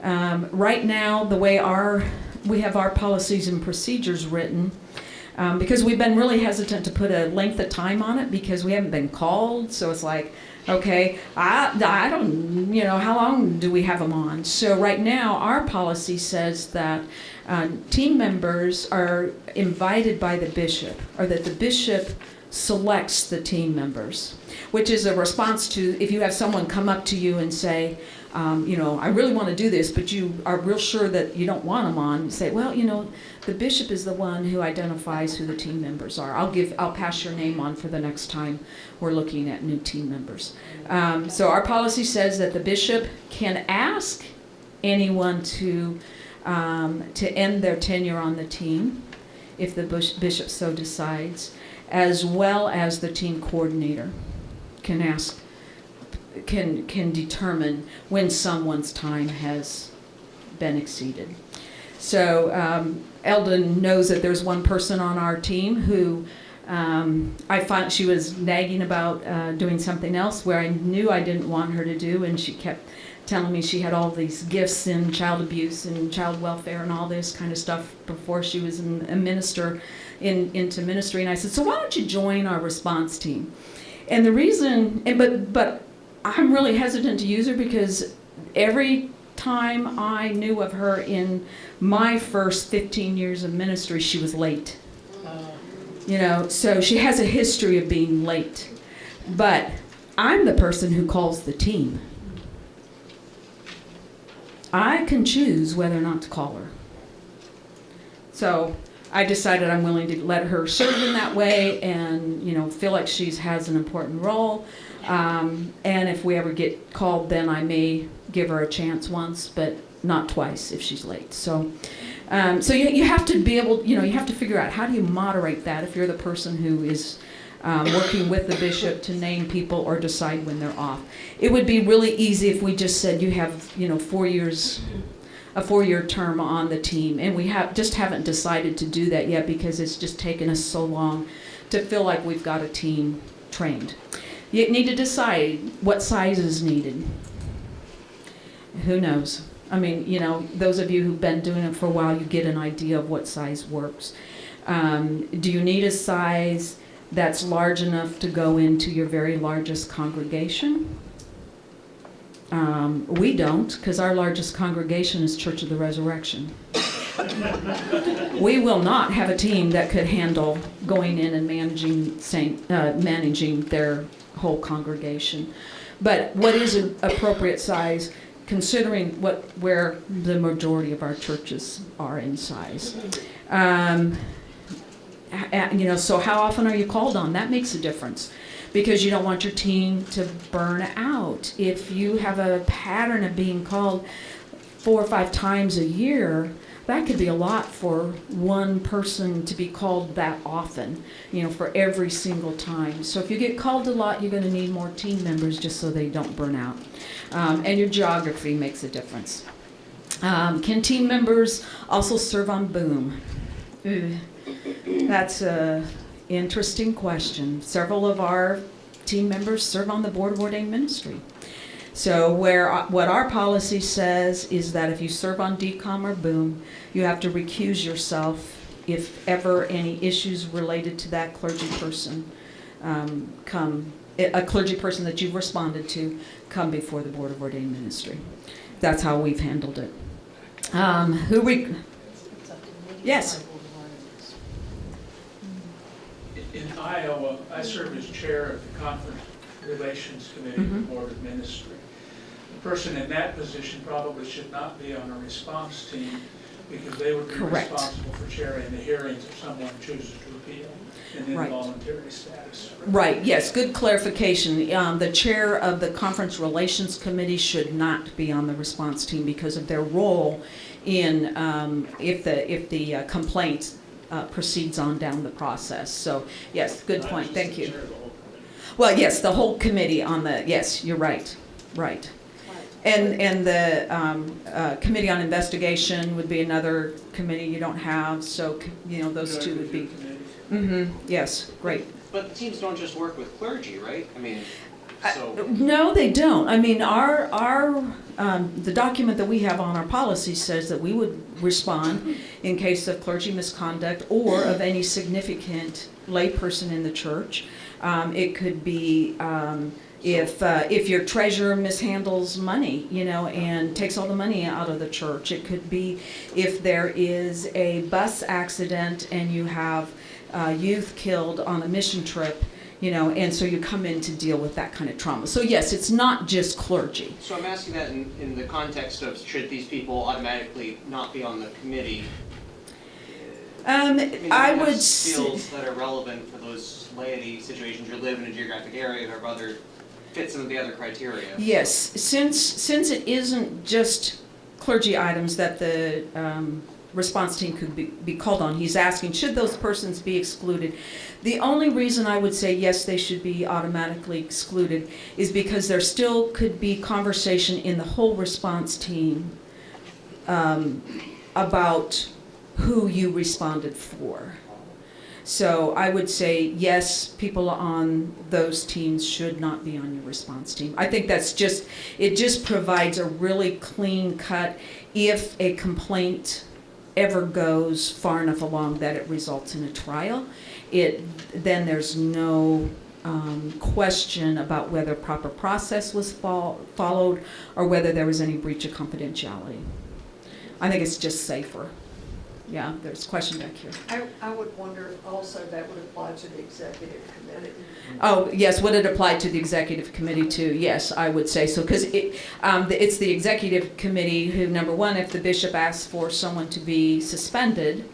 Right now, the way we have our policies and procedures written, because we've been really hesitant to put a length of time on it because we haven't been called. So it's like, Okay, I don't, how long do we have them on? So right now, our policy says that team members are invited by the bishop, or that the bishop selects the team members, which is a response to if you have someone come up to you and say, I really want to do this, but you are real sure that you don't want them on. You say, well, the bishop is the one who identifies who the team members are. I'll pass your name on for the next time we're looking at new team members. So our policy says that the bishop can ask anyone to end their tenure on the team, if the bishop so decides, as well as the team coordinator can determine when someone's time has been exceeded. So Eldon knows that there's one person on our team who I found she was nagging about doing something else where I knew I didn't want her to do, and she kept telling me she had all these gifts in child abuse and child welfare and all this kind of stuff before she was a minister into ministry. And I said, so why don't you join our response team? And the reason, but I'm really hesitant to use her because every time I knew of her in my first 15 years of ministry, she was late. So she has a history of being late. But I'm the person who calls the team. I can choose whether or not to call her. So I decided I'm willing to let her serve in that way and, feel like she has an important role. And if we ever get called, then I may give her a chance once, but not twice if she's late. So you have to be able, you have to figure out how do you moderate that if you're the person who is working with the bishop to name people or decide when they're off. It would be really easy if we just said you have, 4 years, a 4-year term on the team, and we haven't decided to do that yet because it's just taken us so long to feel like we've got a team trained. You need to decide what size is needed. Who knows? I mean, those of you who've been doing it for a while, you get an idea of what size works. Do you need a size that's large enough to go into your very largest congregation? We don't, because our largest congregation is Church of the Resurrection. We will not have a team that could handle going in and managing their whole congregation. But what is an appropriate size, considering where the majority of our churches are in size? So how often are you called on? That makes a difference, because you don't want your team to burn out. If you have a pattern of being called 4 or 5 times a year, that could be a lot for one person to be called that often, for every single time. So if you get called a lot, you're going to need more team members just so they don't burn out. And your geography makes a difference. Can team members also serve on boom? That's a interesting question. Several of our team members serve on the Board of Ordained Ministry. So what our policy says is that if you serve on DCOM or boom, you have to recuse yourself if ever any issues related to that clergy person a clergy person that you've responded to come before the Board of Ordained Ministry. That's how we've handled it. Yes. In Iowa, I serve as chair of the Conference Relations Committee of the Board of Ministry. The person in that position probably should not be on a response team because they would be responsible for chairing the hearings if someone chooses to appeal in involuntary status. Right, yes, good clarification. The chair of the Conference Relations Committee should not be on the response team because of their role in if the complaint proceeds on down the process. So, yes, good point. Thank you. Well, yes, the whole committee on the, yes, you're right. Right. And the Committee on Investigation would be another committee you don't have. So, those two would be. Yes, great. But the teams don't just work with clergy, right? I mean, so. No, they don't. I mean, the document that we have on our policy says that we would respond in case of clergy misconduct or of any significant layperson in the church. It could be, If your treasurer mishandles money, and takes all the money out of the church. It could be if there is a bus accident and you have youth killed on a mission trip, and so you come in to deal with that kind of trauma. So yes, it's not just clergy. So I'm asking that in the context of should these people automatically not be on the committee? I would fields that are relevant for those laity situations. You live in a geographic area that rather fits some of the other criteria. Yes, since it isn't just clergy items that the response team could be called on, he's asking, should those persons be excluded? The only reason I would say yes, they should be automatically excluded is because there still could be conversation in the whole response team about who you responded for. So I would say yes, people on those teams should not be on your response team. I think it just provides a really clean cut if a complaint ever goes far enough along that it results in a trial. Then there's no question about whether proper process was followed or whether there was any breach of confidentiality. I think it's just safer. Yeah, there's a question back here. I would wonder if also that would apply to the executive committee. Oh, yes, would it apply to the executive committee too? Yes, I would say so, because it's the executive committee who, number one, if the bishop asks for someone to be suspended,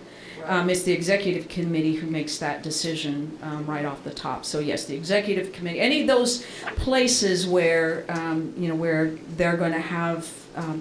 it's the executive committee who makes that decision right off the top. So yes, the executive committee, any of those places where, where they're going to have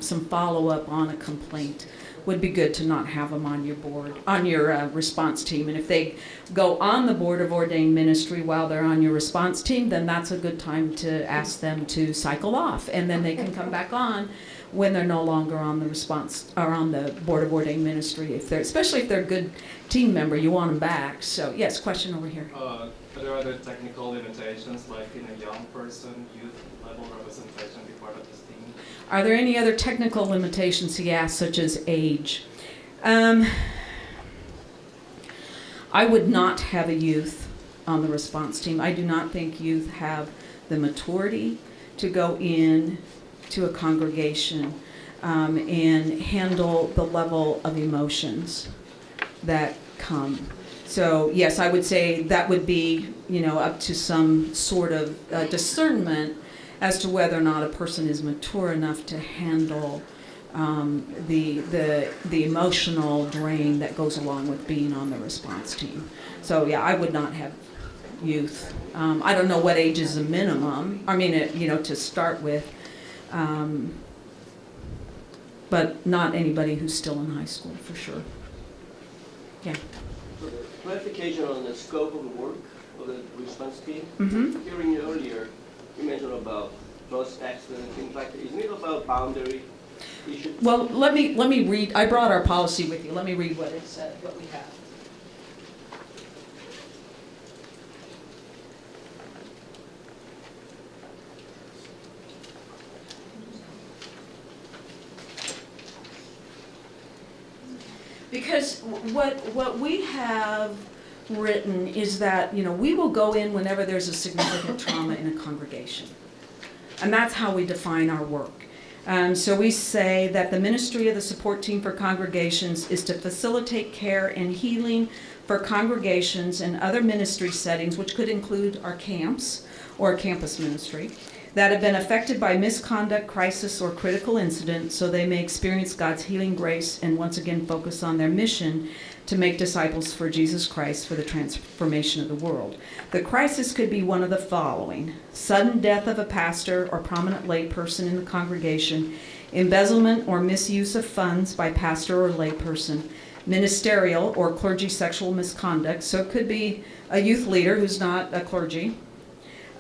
some follow-up on a complaint, would be good to not have them on your board, on your response team. And if they go on the board of ordained ministry while they're on your response team, then that's a good time to ask them to cycle off, and then they can come back on when they're no longer on the response or on the board of ordained ministry. Especially if they're a good team member, you want them back. So yes, question over here. Are there other technical limitations, like in a young person, youth level representation be part of this team? Are there any other technical limitations, he asked, such as age? I would not have a youth on the response team. I do not think youth have the maturity to go in to a congregation and handle the level of emotions that come. So yes, I would say that would be, up to some sort of discernment as to whether or not a person is mature enough to handle the emotional drain that goes along with being on the response team. So yeah, I would not have youth. I don't know what age is the minimum. I mean, to start with, but not anybody who's still in high school for sure. Yeah. So the clarification on the scope of the work of the response team. Mm-hmm. Hearing you earlier, you mentioned about close accident and things like that. Isn't it about boundary issues? Well, let me read. I brought our policy with you. Let me read what it said, what we have. Because what we have written is that, we will go in whenever there's a significant trauma in a congregation. And that's how we define our work. So we say that the ministry of the support team for congregations is to facilitate care and healing for congregations and other ministry settings, which could include our camps or campus ministry, that have been affected by misconduct, crisis, or critical incident, so they may experience God's healing grace and once again focus on their mission to make disciples for Jesus Christ for the transformation of the world. The crisis could be one of the following: sudden death of a pastor or prominent layperson in the congregation, embezzlement or misuse of funds by pastor or layperson, ministerial or clergy sexual misconduct, so it could be a youth leader who's not a clergy,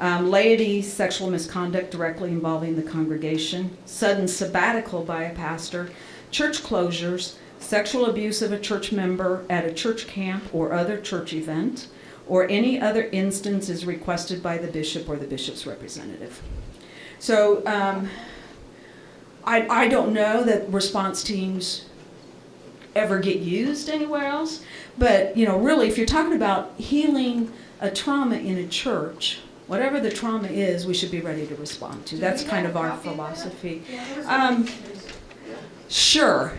laity sexual misconduct directly involving the congregation, sudden sabbatical by a pastor, church closures, sexual abuse of a church member at a church camp or other church event, or any other instance is requested by the bishop or the bishop's representative. So I don't know that response teams ever get used anywhere else, but really if you're talking about healing a trauma in a church, whatever the trauma is, we should be ready to respond to. That's kind of our philosophy. Sure.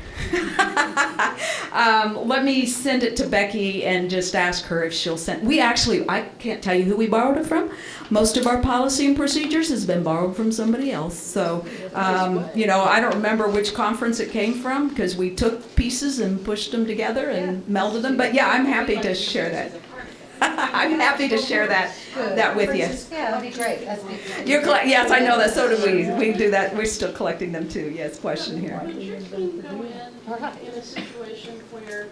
Let me send it to Becky and just ask her if she'll send. I can't tell you who we borrowed it from. Most of our policy and procedures has been borrowed from somebody else. So, I don't remember which conference it came from because we took pieces and pushed them together and melded them. But yeah, I'm happy to share that. I'm happy to share that with you. Yeah, that'd be great. Yes, I know that. So do we. We do that. We're still collecting them too. Yes, question here. Would your team go in a situation where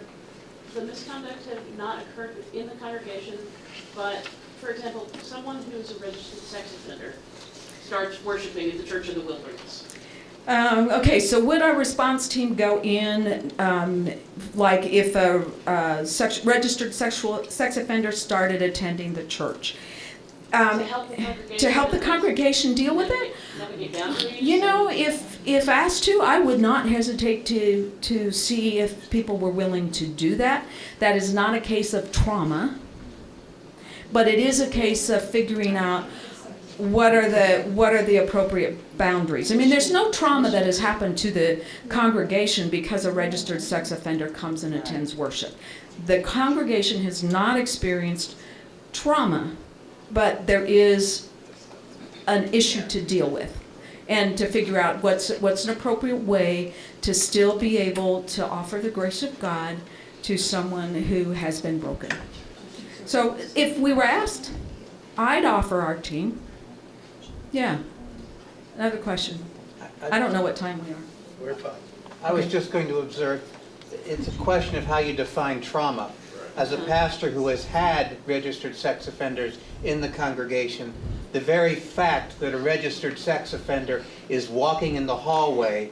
the misconduct had not occurred in the congregation, but, for example, someone who's a registered sex offender starts worshiping at the Church of the Wilderness? Okay, so would our response team go in, like if a registered sex offender started attending the church? To help the congregation deal with it? Navigate boundaries? If asked to, I would not hesitate to see if people were willing to do that. That is not a case of trauma, but it is a case of figuring out what are the appropriate boundaries. I mean, there's no trauma that has happened to the congregation because a registered sex offender comes and attends worship. The congregation has not experienced trauma, but there is an issue to deal with and to figure out what's an appropriate way to still be able to offer the grace of God to someone who has been broken. So if we were asked, I'd offer our team. Yeah. Another question. I don't know what time we are. We're fine. I was just going to observe, it's a question of how you define trauma. As a pastor who has had registered sex offenders in the congregation, the very fact that a registered sex offender is walking in the hallway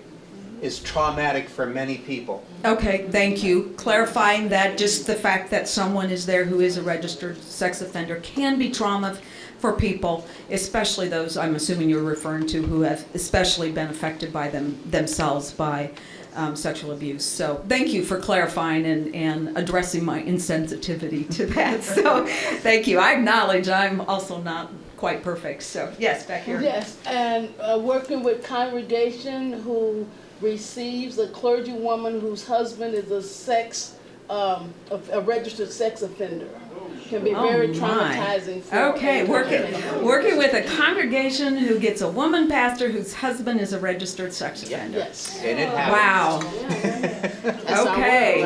is traumatic for many people. Okay, thank you. Clarifying that just the fact that someone is there who is a registered sex offender can be trauma for people, especially those I'm assuming you're referring to who have especially been affected by themselves by sexual abuse. So thank you for clarifying and addressing my insensitivity to that. So thank you. I acknowledge I'm also not quite perfect. So yes, back here. Yes, and working with congregation who receives a clergywoman whose husband is a registered sex offender. Can be very traumatizing for okay, working with a congregation who gets a woman pastor whose husband is a registered sex offender. Yes. And it happens. Wow. Okay.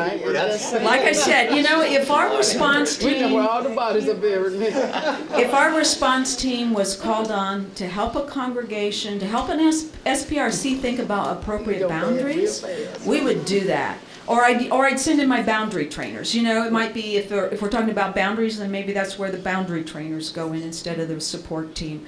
Like I said, if our response team where all the bodies are buried. if our response team was called on to help a congregation, to help an SPRC think about appropriate boundaries, we would do that. Or I'd send in my boundary trainers. It might be if we're talking about boundaries, then maybe that's where the boundary trainers go in instead of the support team.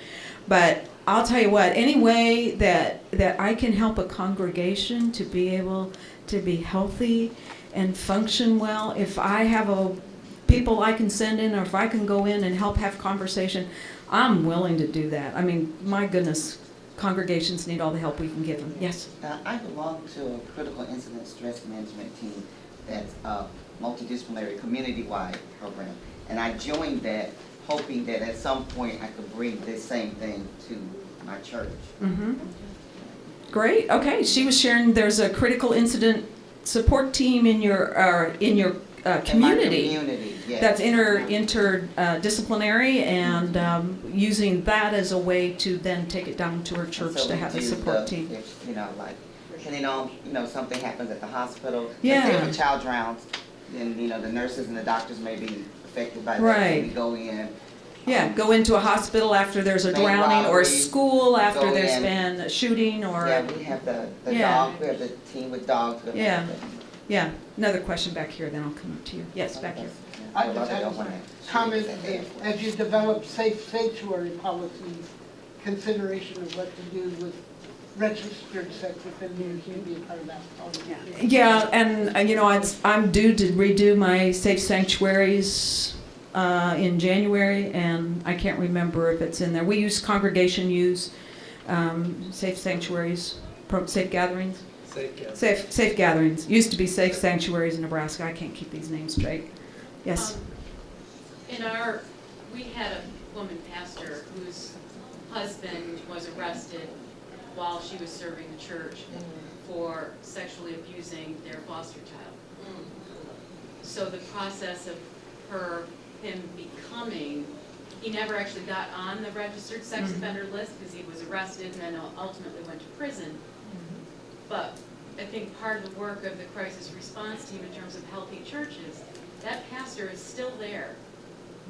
But I'll tell you what, any way that I can help a congregation to be able to be healthy and function well, if I have people I can send in, or if I can go in and help have conversation, I'm willing to do that. I mean, my goodness. Congregations need all the help we can give them. Yes? I belong to a critical incident stress management team that's a multidisciplinary community-wide program. And I joined that hoping that at some point I could bring this same thing to my church. Mm-hmm. Great. Okay. She was sharing there's a critical incident support team in your community. Yes. That's interdisciplinary and using that as a way to then take it down to her church so to have a support team. If, depending on, something happens at the hospital, yeah. if a child drowns, then, the nurses and the doctors may be affected by that. Right. So we go in. Yeah, go into a hospital after there's a drowning, or a school after there's been a shooting, or... Yeah, we have the dog, we have the team with dogs. Yeah. Yeah, another question back here, then I'll come up to you. Yes, back here. I just have a comment that as you develop safe sanctuary policies, consideration of what to do with registered sex offenders can be a part of that policy. Yeah, and I'm due to redo my safe sanctuaries in January, and I can't remember if it's in there. We use safe sanctuaries, safe gatherings. Safe gatherings. Used to be safe sanctuaries in Nebraska. I can't keep these names straight. Yes. We had woman pastor whose husband was arrested while she was serving the church for sexually abusing their foster child. So the process of him becoming, he never actually got on the registered sex offender list because he was arrested and then ultimately went to prison. But I think part of the work of the crisis response team in terms of healthy churches, that pastor is still there.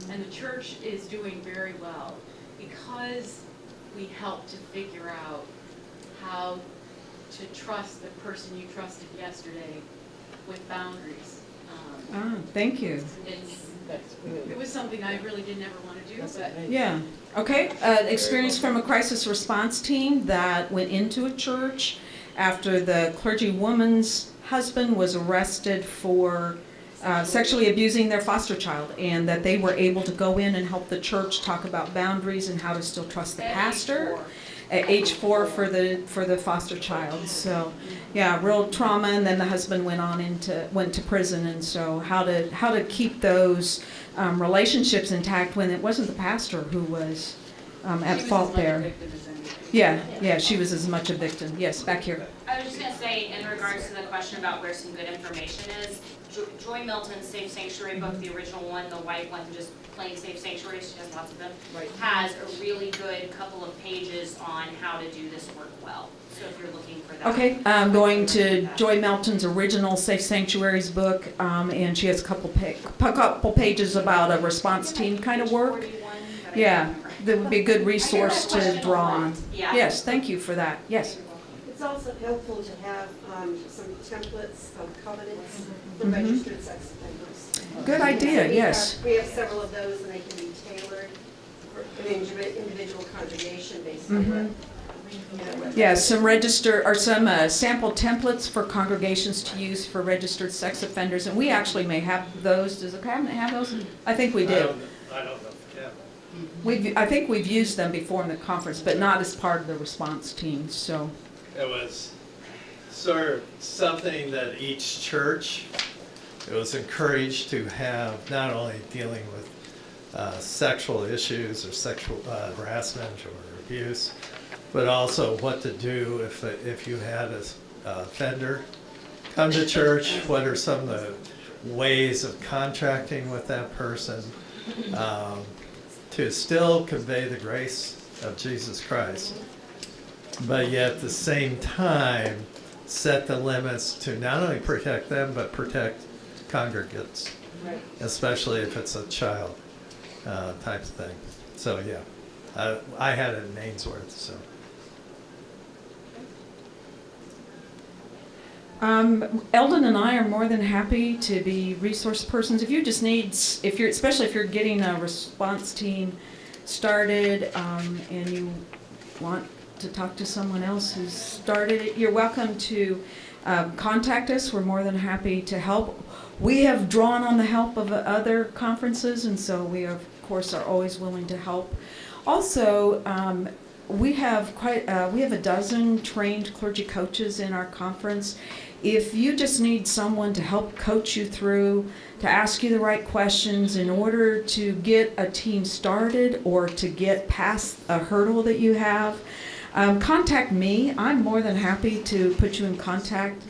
And the church is doing very well because we help to figure out how to trust the person you trusted yesterday with boundaries. Thank you. It was something I really did never want to do, but. Yeah, okay. Experience from a crisis response team that went into a church after the clergywoman's husband was arrested for sexually abusing their foster child, and that they were able to go in and help the church talk about boundaries and how to still trust the pastor. At age 4 for the foster child. So, yeah, real trauma, and then the husband went to prison, and so how to keep those relationships intact when it wasn't the pastor who was at fault there. Yeah, she was as much a victim. Yes, back here. I was just going to say, in regards to the question about where some good information is, Joy Milton's Safe Sanctuary book, the original one, the white one, just plain Safe Sanctuary, she has lots of them, has a really good couple of pages on how to do this work well. So if you're looking for that. Okay, I'm going to Joy Melton's original Safe Sanctuaries book, and she has a couple pages about a response team kind of work. Yeah, that would be a good resource to draw on. Yes, thank you for that. Yes. It's also helpful to have some templates of covenants for registered sex offenders. Good idea, yes. We have several of those, and they can be tailored for an individual congregation based on what. Yeah, some sample templates for congregations to use for registered sex offenders, and we actually may have those. Does the cabinet have those? I think we do. I don't know. I think we've used them before in the conference, but not as part of the response team. So it was sort of something that each church, it was encouraged to have, not only dealing with sexual issues or sexual harassment or abuse, but also what to do if you had a offender come to church. What are some of the ways of contracting with that person to still convey the grace of Jesus Christ, but yet at the same time set the limits to not only protect them but protect congregants, especially if it's a child type of thing. So yeah, I had it in Ainsworth. So. Eldon and I are more than happy to be resource persons. If you just need, especially if you're getting a response team started and you want to talk to someone else who's started it, you're welcome to contact us. We're more than happy to help. We have drawn on the help of other conferences, and so we, of course, are always willing to help. Also, we have a dozen trained clergy coaches in our conference. If you just need someone to help coach you through, to ask you the right questions in order to get a team started or to get past a hurdle that you have, contact me. I'm more than happy to put you in contact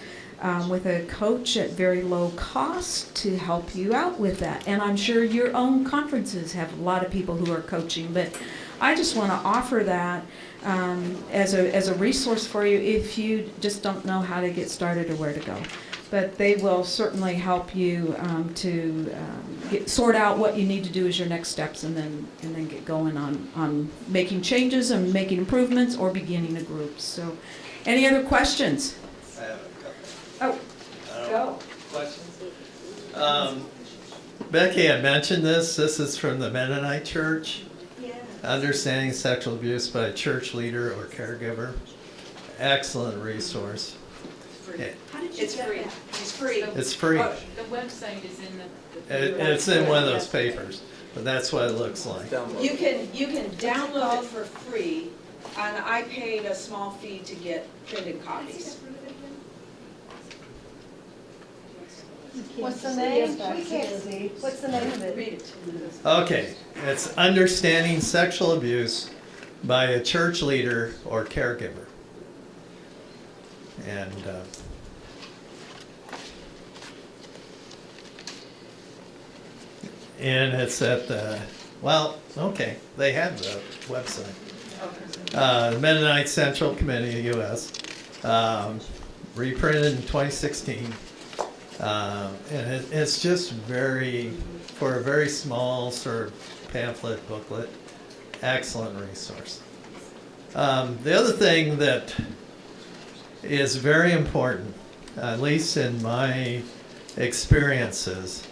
with a coach at very low cost to help you out with that. And I'm sure your own conferences have a lot of people who are coaching, but I just want to offer that as a resource for you if you just don't know how to get started or where to go. But they will certainly help you to sort out what you need to do as your next steps, and then get going on making changes and making improvements or beginning a group. So, any other questions? I have a couple. Go. Questions? Becky had mentioned this. This is from the Mennonite Church. Understanding sexual abuse by a church leader or caregiver. Excellent resource. It's free. It's free. It's free. The website is in the. It's in one of those papers, but that's what it looks like. You can download it for free, and I paid a small fee to get printed copies. What's the name? We can't see. What's the name of it? Read it. Okay, it's understanding sexual abuse by a church leader or caregiver. And it's at the, well, okay, they have the website. Mennonite Central Committee, U.S., reprinted in 2016. And it's just for a very small sort of pamphlet, booklet, excellent resource. The other thing that is very important, at least in my experiences,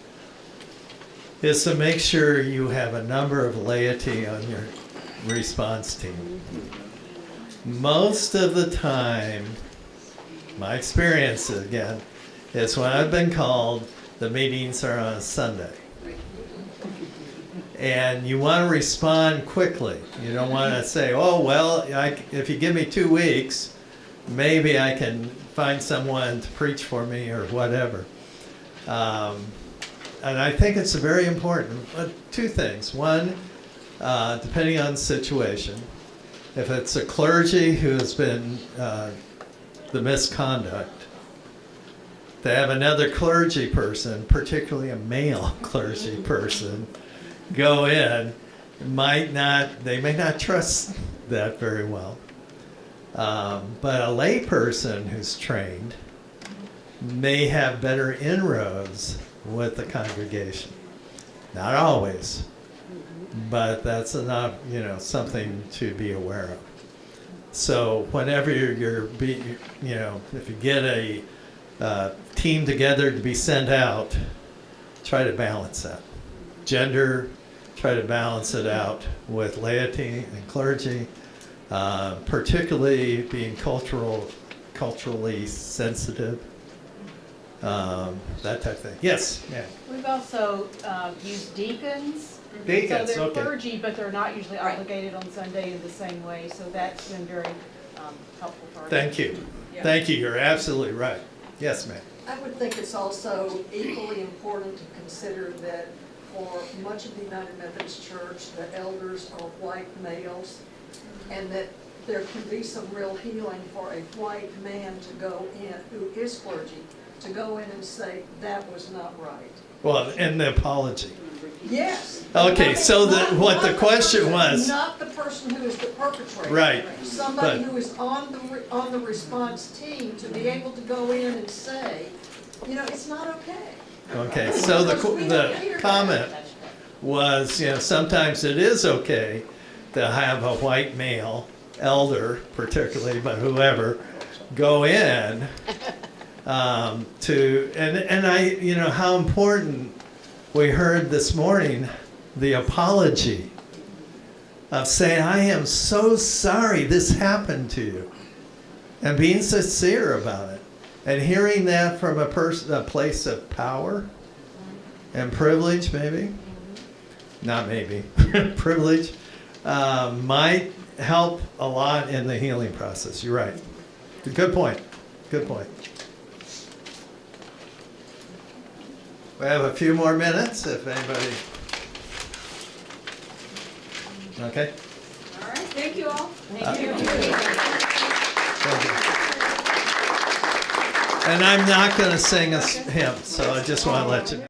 is to make sure you have a number of laity on your response team. Most of the time, my experience again, is when I've been called, the meetings are on a Sunday. And you want to respond quickly. You don't want to say, oh, well, if you give me 2 weeks, maybe I can find someone to preach for me or whatever. And I think it's very important. Two things. One, depending on the situation, if it's a clergy who has been the misconduct, to have another clergy person, particularly a male clergy person, go in, they may not trust that very well. But a lay person who's trained may have better inroads with the congregation. Not always, but that's enough, something to be aware of. So whenever if you get a team together to be sent out, try to balance that. Gender, try to balance it out with laity and clergy, particularly being culturally sensitive, that type of thing. Yes, ma'am. We've also used deacons. Deacons, so they're okay. clergy, but they're not usually obligated on Sunday in the same way, so that's been very helpful for us. Thank you. Yeah. Thank you. You're absolutely right. Yes, ma'am. I would think it's also equally important to consider that for much of the United Methodist Church, the elders are white males, and that there can be some real healing for a white man to go in, who is clergy, to go in and say, that was not right. Well, and the apology. Yes. Okay, so what the question was. Not the person who is the perpetrator. Right. Somebody who is on the response team to be able to go in and say, it's not okay. Okay, so the comment was, sometimes it is okay to have a white male elder, particularly, but whoever, go in and I, how important we heard this morning the apology of saying, I am so sorry this happened to you, and being sincere about it. And hearing that from a place of power and privilege, maybe, not maybe, privilege, might help a lot in the healing process. You're right. Good point. Good point. We have a few more minutes if anybody. Okay. All right, thank you all. Thank you. Thank you. And I'm not going to sing a hymn, so I just want to let you know.